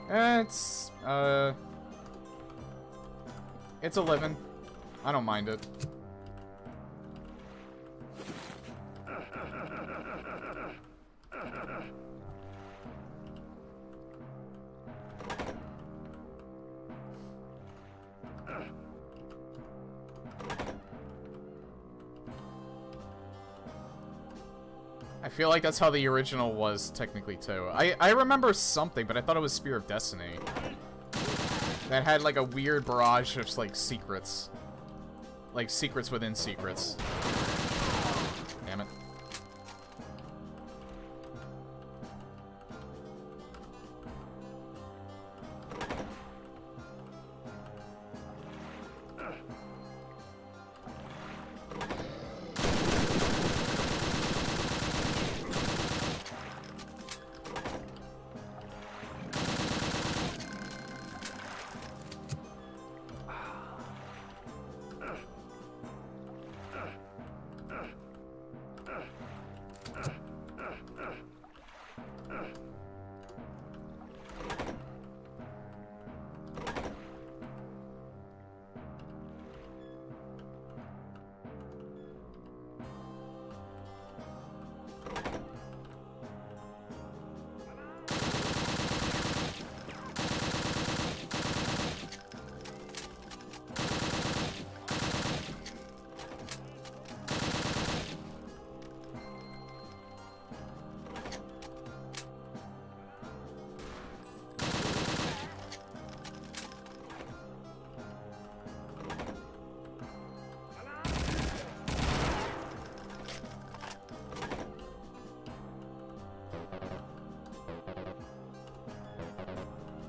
Speaker 1: It's a living. I don't mind it. I feel like that's how the original was, technically, too. I remember something, but I thought it was Spear of Destiny. That had, like, a weird barrage of, like, secrets. Like, secrets within secrets. Damn it.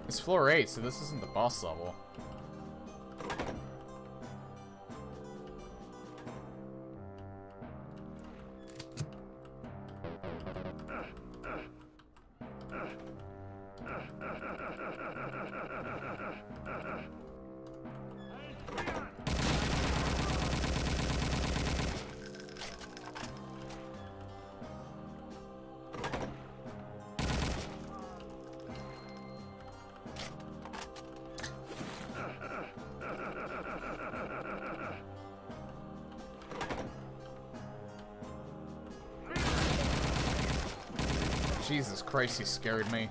Speaker 1: It's floor 8, so this isn't the boss level. Jesus Christ, he scared me.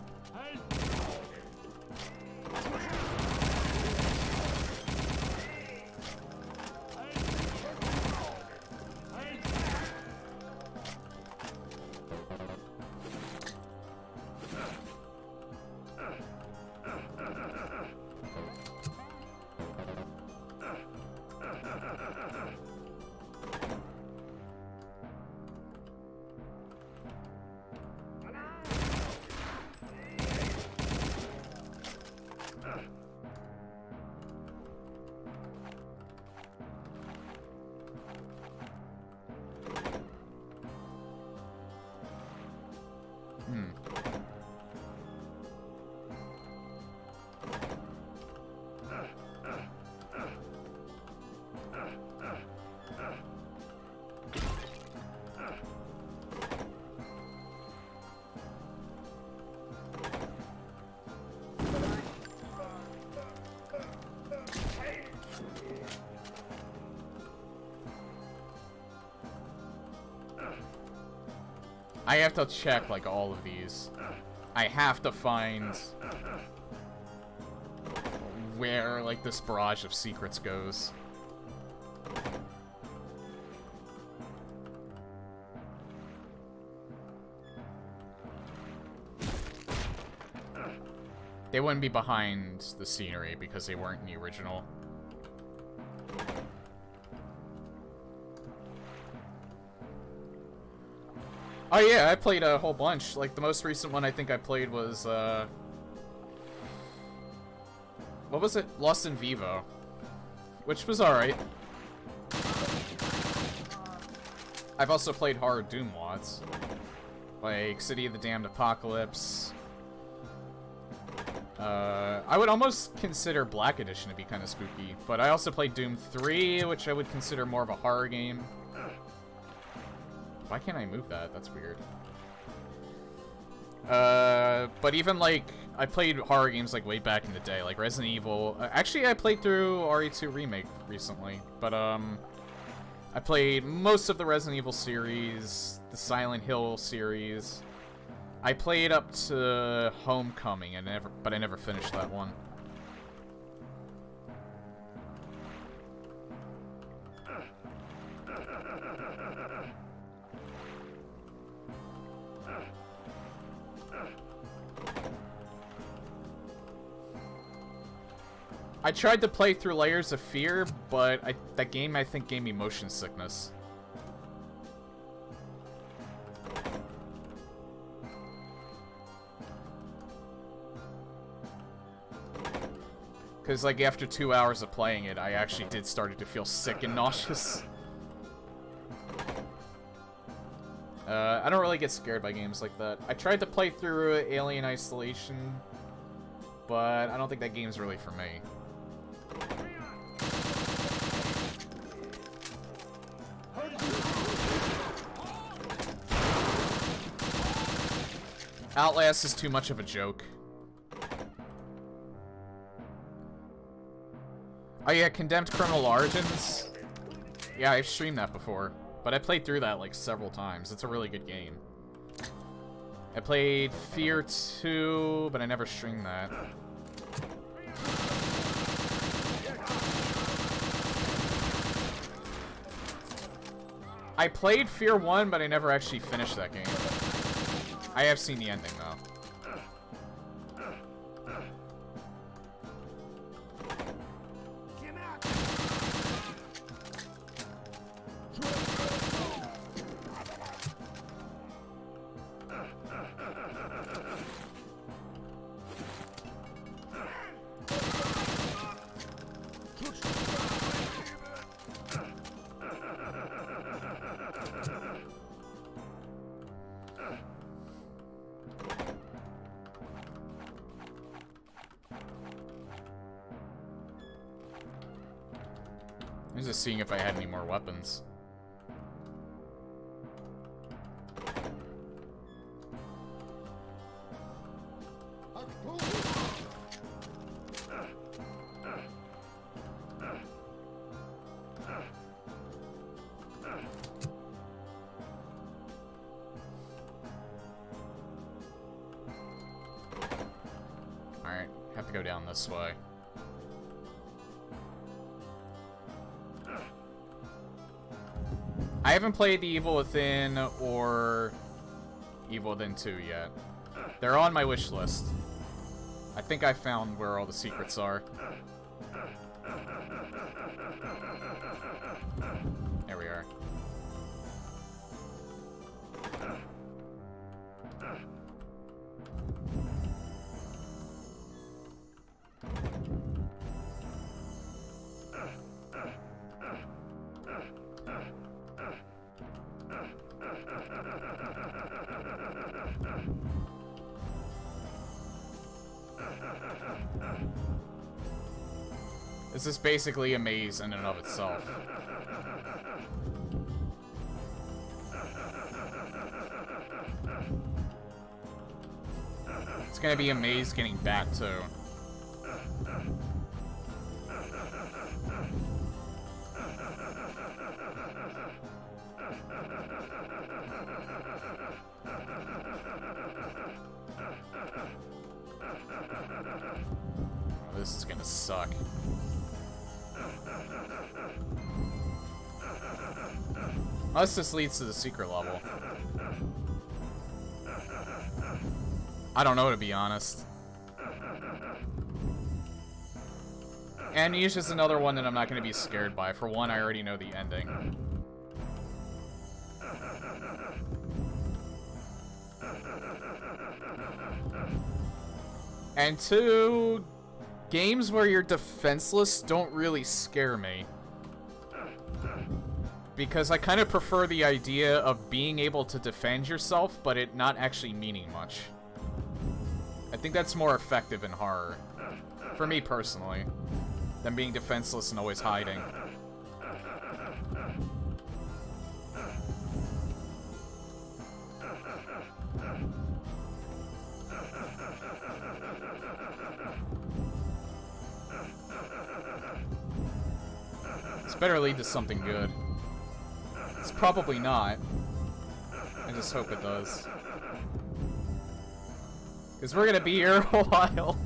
Speaker 1: I have to check, like, all of these. I have to find where, like, this barrage of secrets goes. They wouldn't be behind the scenery because they weren't in the original. Oh yeah, I played a whole bunch. Like, the most recent one I think I played was, what was it? Lost in Vivo. Which was alright. I've also played horror Doom mods. Like, City of the Damned Apocalypse. I would almost consider Black Edition to be kind of spooky. But I also played Doom 3, which I would consider more of a horror game. Why can't I move that? That's weird. But even, like, I played horror games, like, way back in the day, like Resident Evil. Actually, I played through RE2 Remake recently, but, I played most of the Resident Evil series, the Silent Hill series. I played up to Homecoming, but I never finished that one. I tried to play through Layers of Fear, but that game, I think, gave me motion sickness. Because, like, after 2 hours of playing it, I actually did start to feel sick and nauseous. I don't really get scared by games like that. I tried to play through Alien Isolation, but I don't think that game's really for me. Outlast is too much of a joke. Oh yeah, Condemned Criminal Origins. Yeah, I've streamed that before. But I played through that like several times. It's a really good game. I played Fear 2, but I never streamed that. I played Fear 1, but I never actually finished that game. I have seen the ending, though. I was just seeing if I had any more weapons. Have to go down this way. I haven't played the Evil Within or Evil Within 2 yet. They're on my wish list. I think I found where all the secrets are. There we are. This is basically a maze in and of itself. It's gonna be a maze getting back too. Oh, this is gonna suck. Unless this leads to the secret level. I don't know, to be honest. Amnesia's another one that I'm not going to be scared by. For one, I already know the ending. And two, games where you're defenseless don't really scare me. Because I kind of prefer the idea of being able to defend yourself, but it not actually meaning much. I think that's more effective in horror. For me personally. Than being defenseless and always hiding. This better lead to something good. It's probably not. I just hope it does. Because we're gonna be here a while.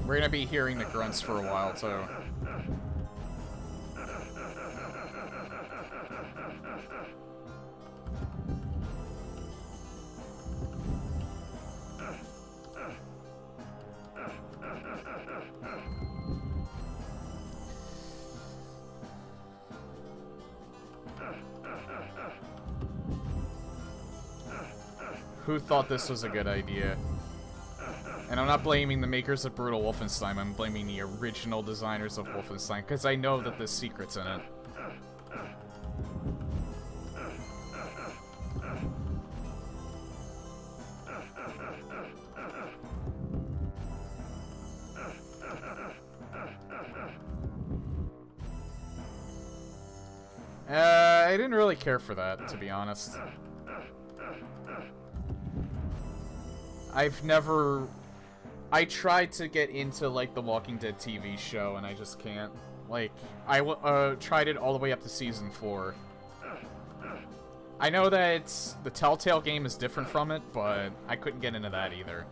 Speaker 1: We're gonna be hearing the grunts for a while, too. Who thought this was a good idea? And I'm not blaming the makers of Brutal Wolfenstein, I'm blaming the original designers of Wolfenstein, because I know that there's secrets in it. I didn't really care for that, to be honest. I tried to get into, like, the Walking Dead TV show, and I just can't. Like, I tried it all the way up to Season 4. I know that the Telltale game is different from it, but I couldn't get into that either.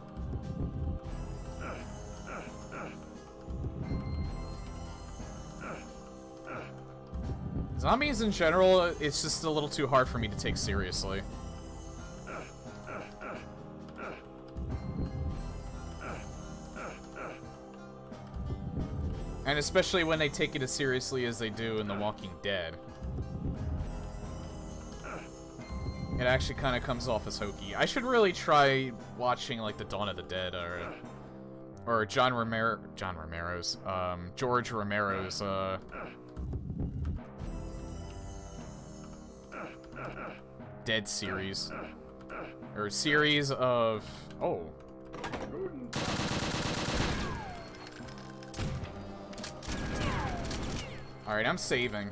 Speaker 1: Zombies in general, it's just a little too hard for me to take seriously. And especially when they take it as seriously as they do in The Walking Dead. It actually kind of comes off as hokey. I should really try watching, like, the Dawn of the Dead, or George Romero's, Dead series. Or a series of... Oh. Alright, I'm saving.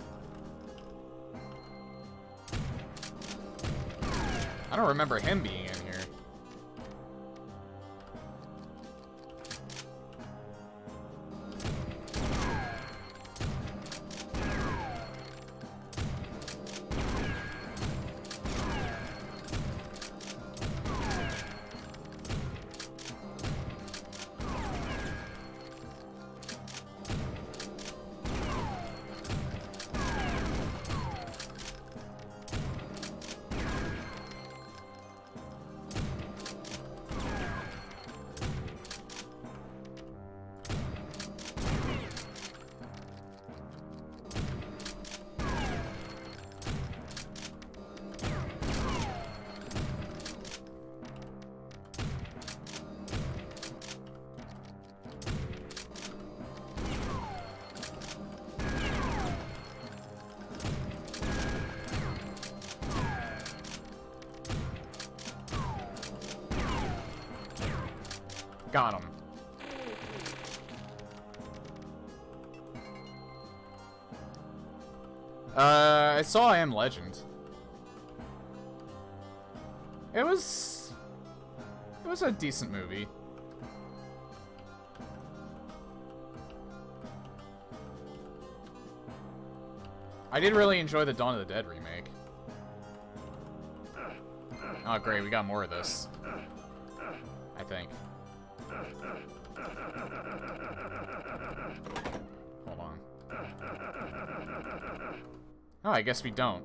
Speaker 1: I don't remember him being in here. Got him. I saw I Am Legend. It was a decent movie. I did really enjoy the Dawn of the Dead remake. Oh great, we got more of this. I think. Hold on. Oh, I guess we don't.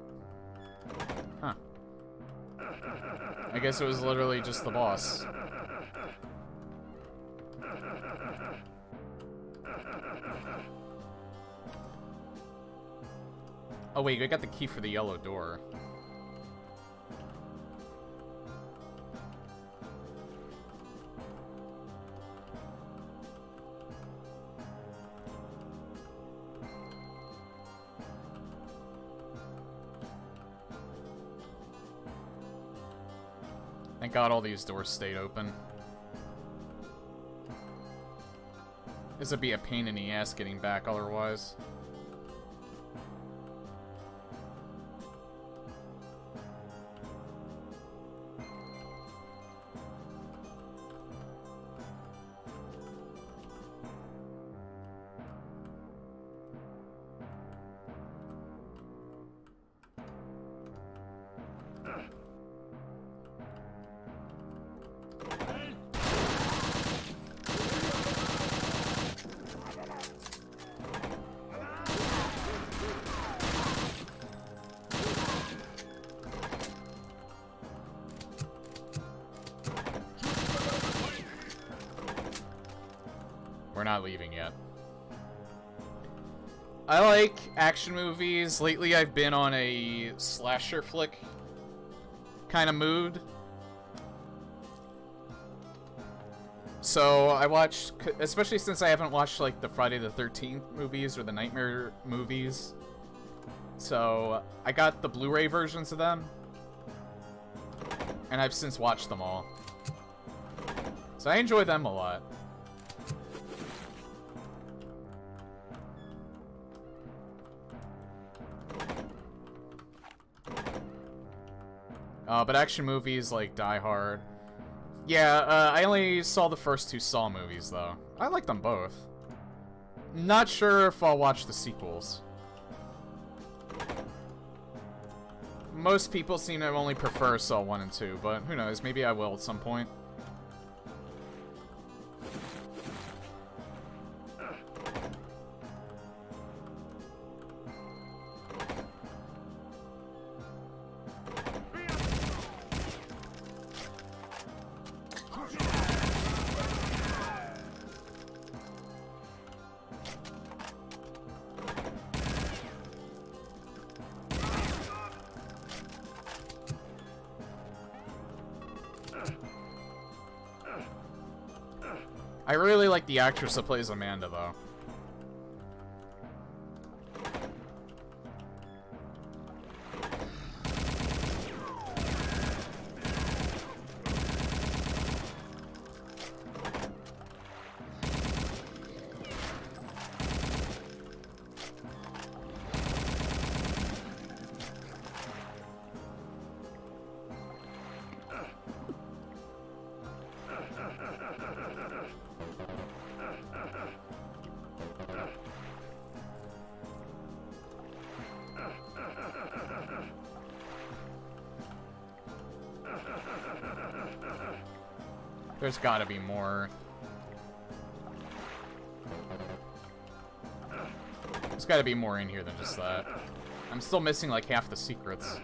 Speaker 1: Huh. I guess it was literally just the boss. Oh wait, I got the key for the yellow door. Thank God all these doors stayed open. This would be a pain in the ass getting back otherwise. We're not leaving yet. I like action movies. Lately I've been on a slasher flick kind of mood. So I watched, especially since I haven't watched like the Friday the 13th movies or the Nightmare movies. So I got the Blu-ray versions of them. And I've since watched them all. So I enjoy them a lot. But action movies like Die Hard. Yeah, I only saw the first two Saw movies, though. I like them both. Not sure if I'll watch the sequels. Most people seem to only prefer Saw 1 and 2, but who knows, maybe I will at some point. I really like the actress that plays Amanda, though. There's gotta be more. There's gotta be more in here than just that. I'm still missing like half the secrets.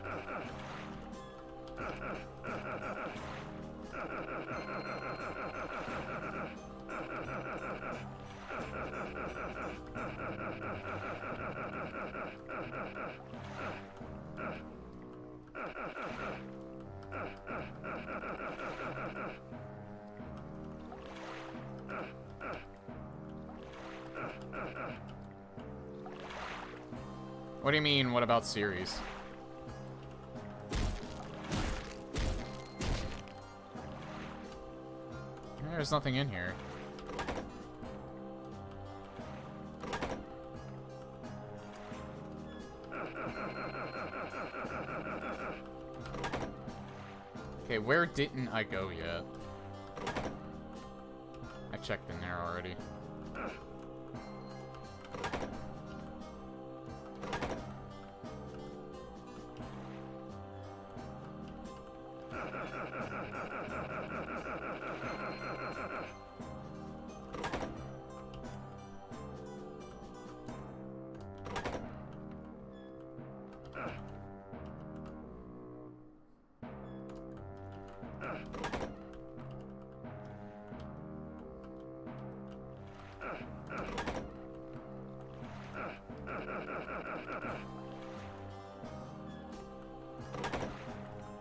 Speaker 1: What do you mean, what about series? There's nothing in here. Okay, where didn't I go yet? I checked in there already.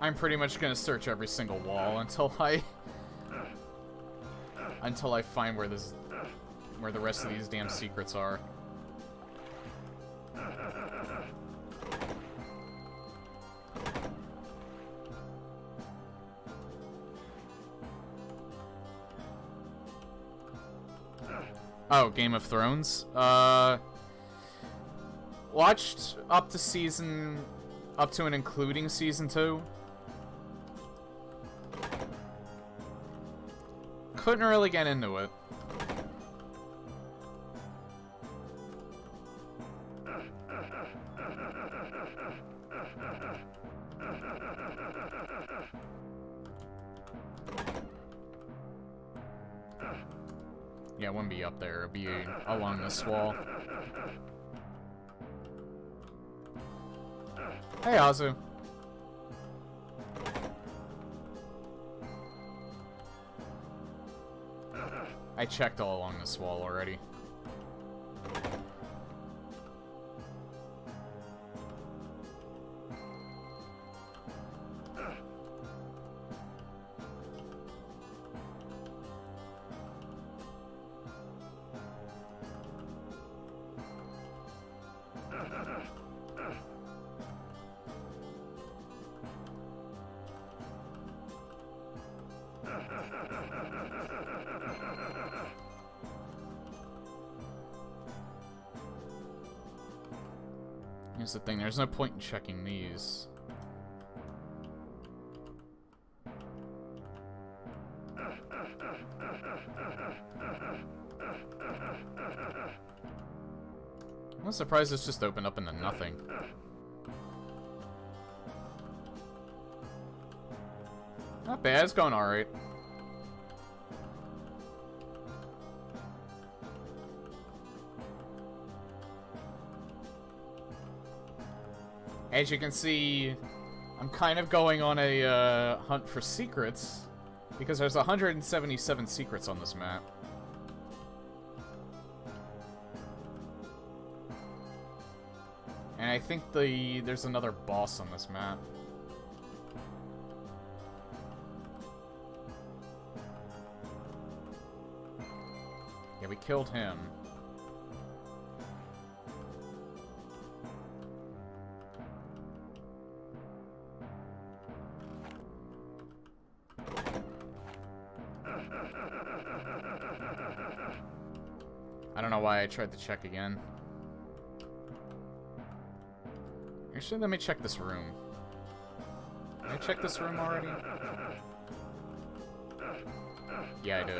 Speaker 1: I'm pretty much gonna search every single wall until I find where the rest of these damn secrets are. Oh, Game of Thrones? Watched up to and including season 2. Couldn't really get into it. Yeah, it wouldn't be up there. It'd be along this wall. Hey, Azu. I checked all along this wall already. Here's the thing, there's no point in checking these. I'm surprised this just opened up into nothing. Not bad, it's going alright. As you can see, I'm kind of going on a hunt for secrets, because there's 177 secrets on this map. And I think there's another boss on this map. Yeah, we killed him. I don't know why I tried to check again. Actually, let me check this room. Did I check this room already? Yeah, I did.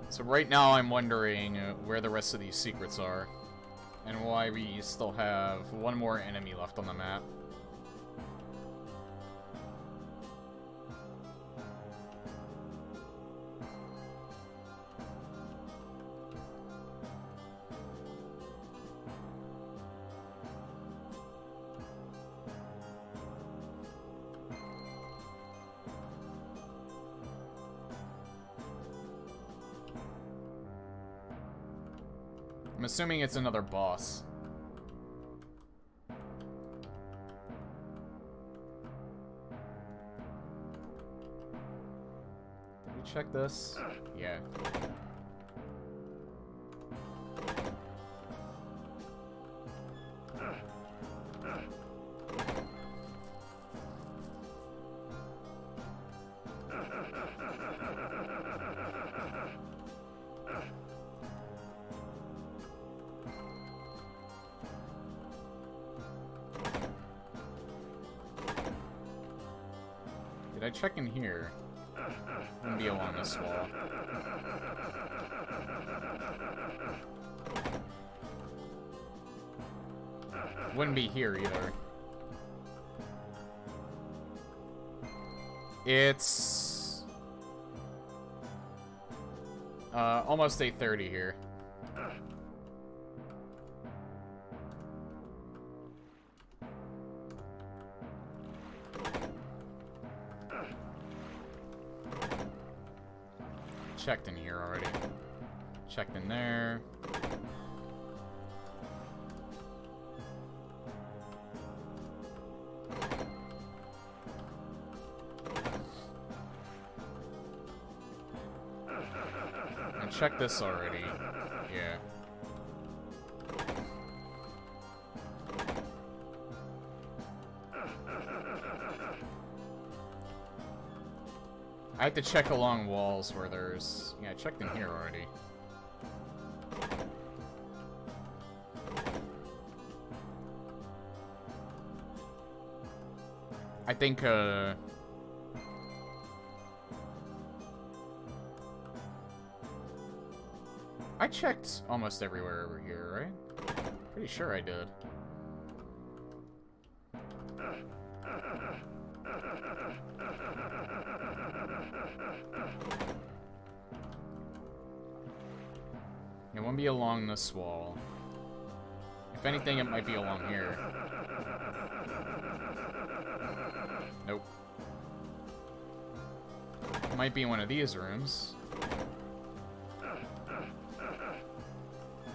Speaker 1: So right now I'm wondering where the rest of these secrets are. And why we still have one more enemy left on the map. I'm assuming it's another boss. Did we check this? Yeah. I check in here? Wouldn't be along this wall. Wouldn't be here either. It's almost 8:30 here. Checked in here already. Checked in there. I checked this already. Yeah. I have to check along walls where there's... Yeah, I checked in here already. I think, I checked almost everywhere over here, right? Pretty sure I did. It won't be along this wall. If anything, it might be along here. Nope. It might be in one of these rooms.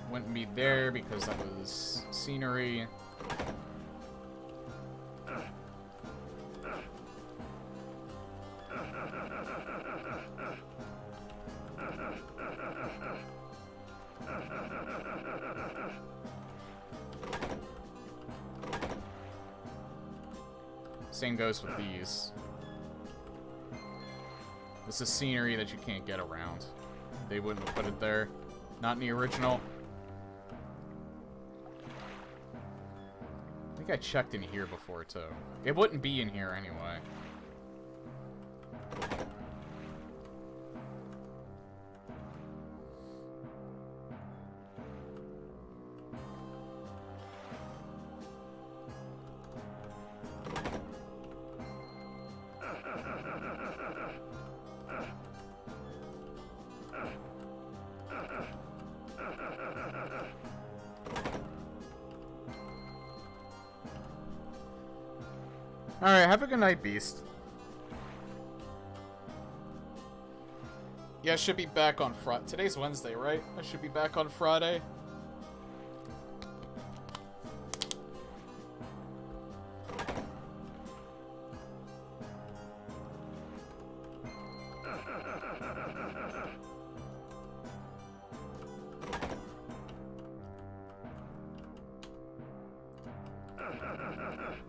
Speaker 1: Wouldn't be there because that was scenery. Same goes with these. This is scenery that you can't get around. They wouldn't have put it there. Not in the original. I think I checked in here before, too. It wouldn't be in here anyway. Alright, have a good night, Beast. Yeah, I should be back on Friday. Today's Wednesday, right? I should be back on Friday.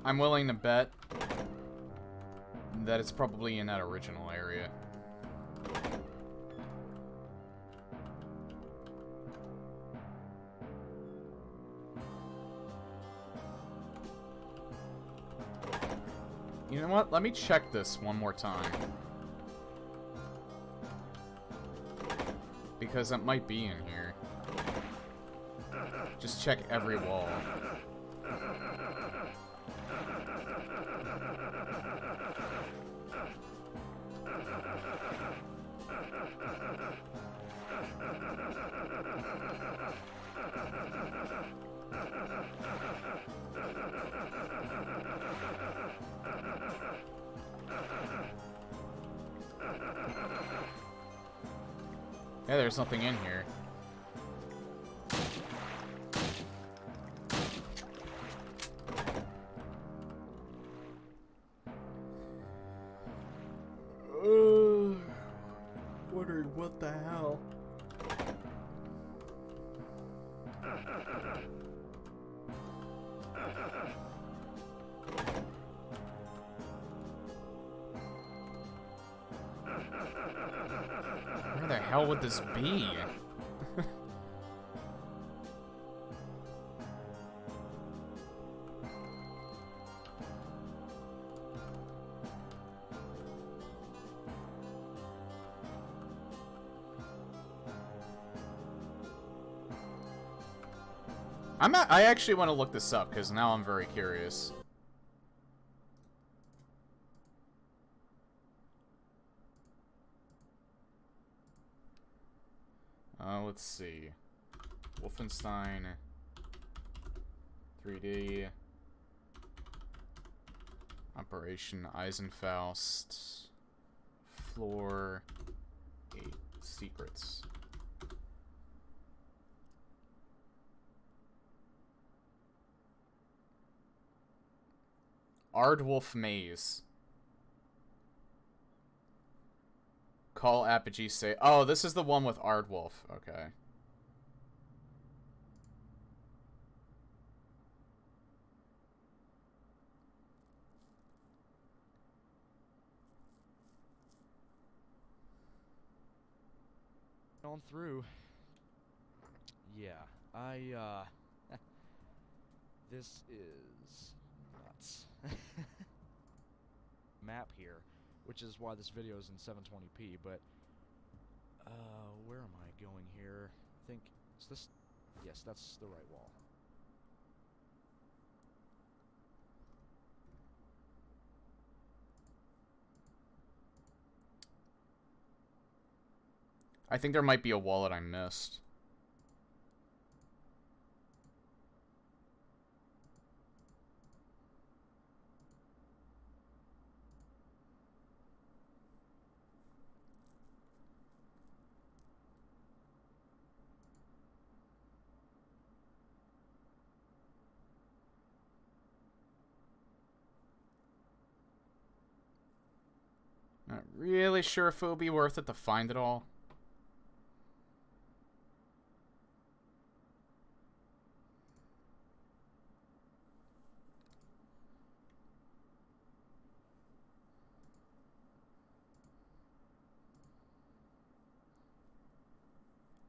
Speaker 1: I'm willing to bet that it's probably in that original area. You know what? Let me check this one more time. Because it might be in here. Just check every wall. Yeah, there's nothing in here. Wondering what the hell. Where the hell would this be? I actually want to look this up, because now I'm very curious. Let's see. Wolfenstein 3D Operation Eisenfaust Floor 8 Secrets. Ardwolf Maze. Call Apogee say... Oh, this is the one with Ardwolf. Okay.
Speaker 3: On through. Yeah, this is nuts. Map here, which is why this video is in 720p, but where am I going here? I think, is this, yes, that's the right wall.
Speaker 1: I think there might be a wall that I missed. Not really sure if it would be worth it to find it all.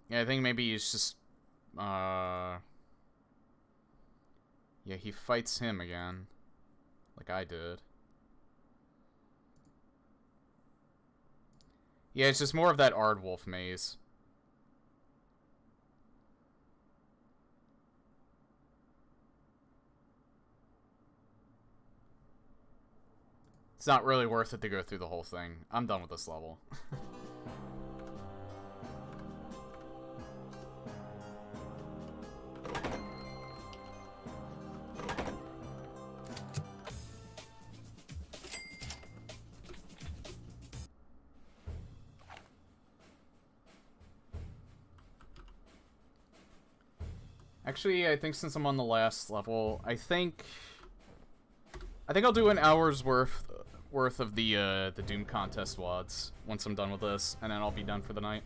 Speaker 1: Yeah, I think maybe he's just, yeah, he fights him again. Like I did. Yeah, it's just more of that Ardwolf maze. It's not really worth it to go through the whole thing. I'm done with this level. Actually, I think since I'm on the last level, I think I'll do an hour's worth of the Doom contest WODs once I'm done with this, and then I'll be done for the night.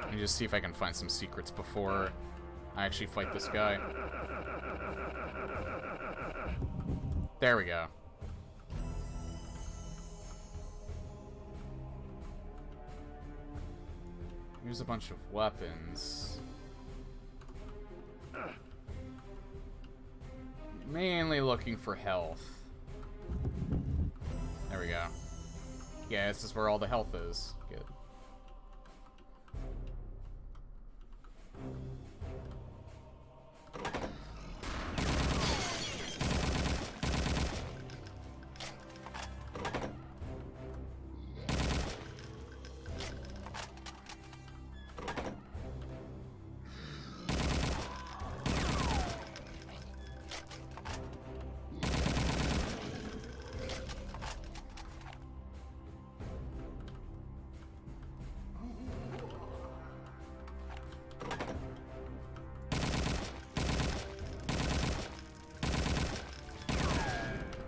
Speaker 1: Let me just see if I can find some secrets before I actually fight this guy. There we go. Here's a bunch of weapons. Mainly looking for health. There we go. Yeah, this is where all the health is. Good.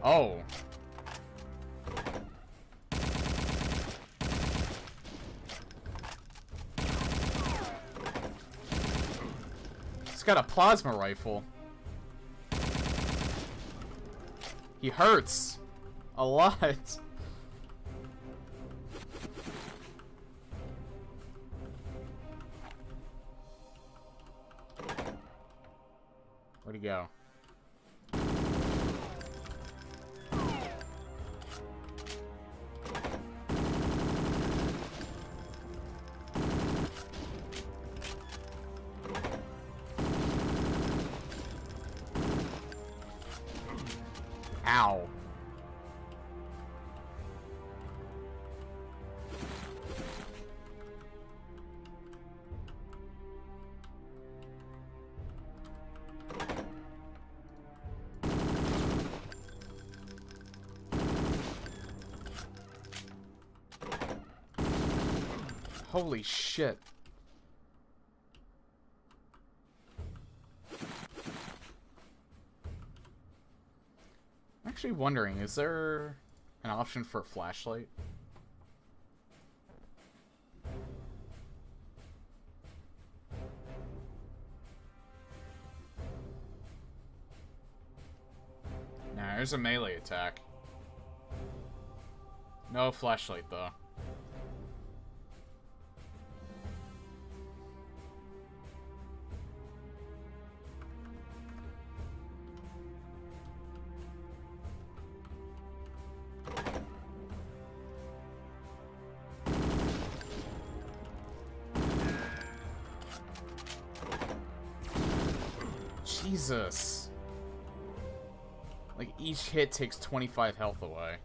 Speaker 1: Oh. He's got a plasma rifle. He hurts. A lot. Where'd he go? Ow. Holy shit. I'm actually wondering, is there an option for a flashlight? Nah, there's a melee attack. No flashlight, though. Jesus. Like, each hit takes 25 health away.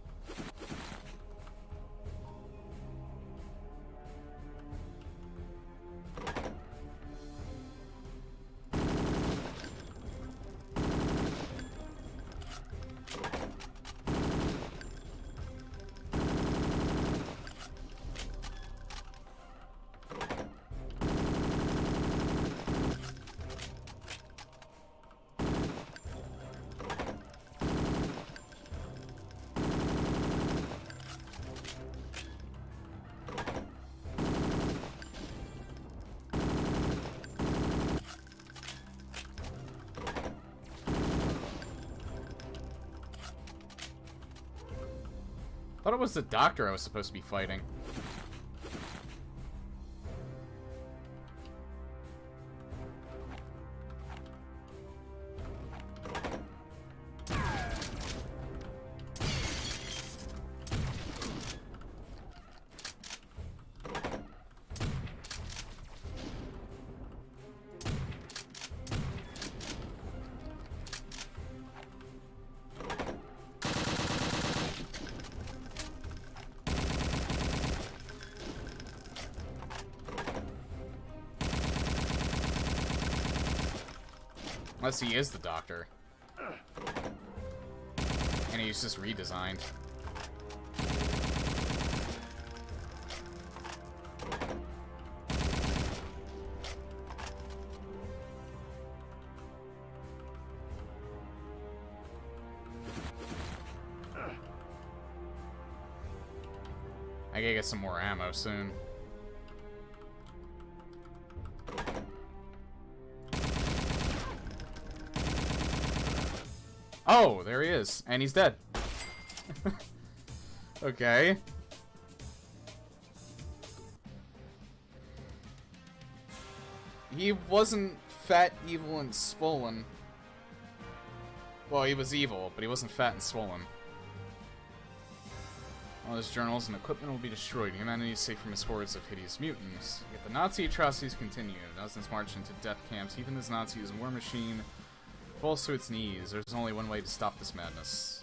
Speaker 1: I thought it was the doctor I was supposed to be fighting. Unless he is the doctor. And he's just redesigned. I gotta get some more ammo soon. Oh, there he is. And he's dead. Okay. He wasn't fat, evil, and swollen. Well, he was evil, but he wasn't fat and swollen. All his journals and equipment will be destroyed. Humanity is safe from his hordes of hideous mutants. Yet the Nazi atrocities continue. Dozens march into death camps. Even as Nazis war machine falls to its knees. There's only one way to stop this madness.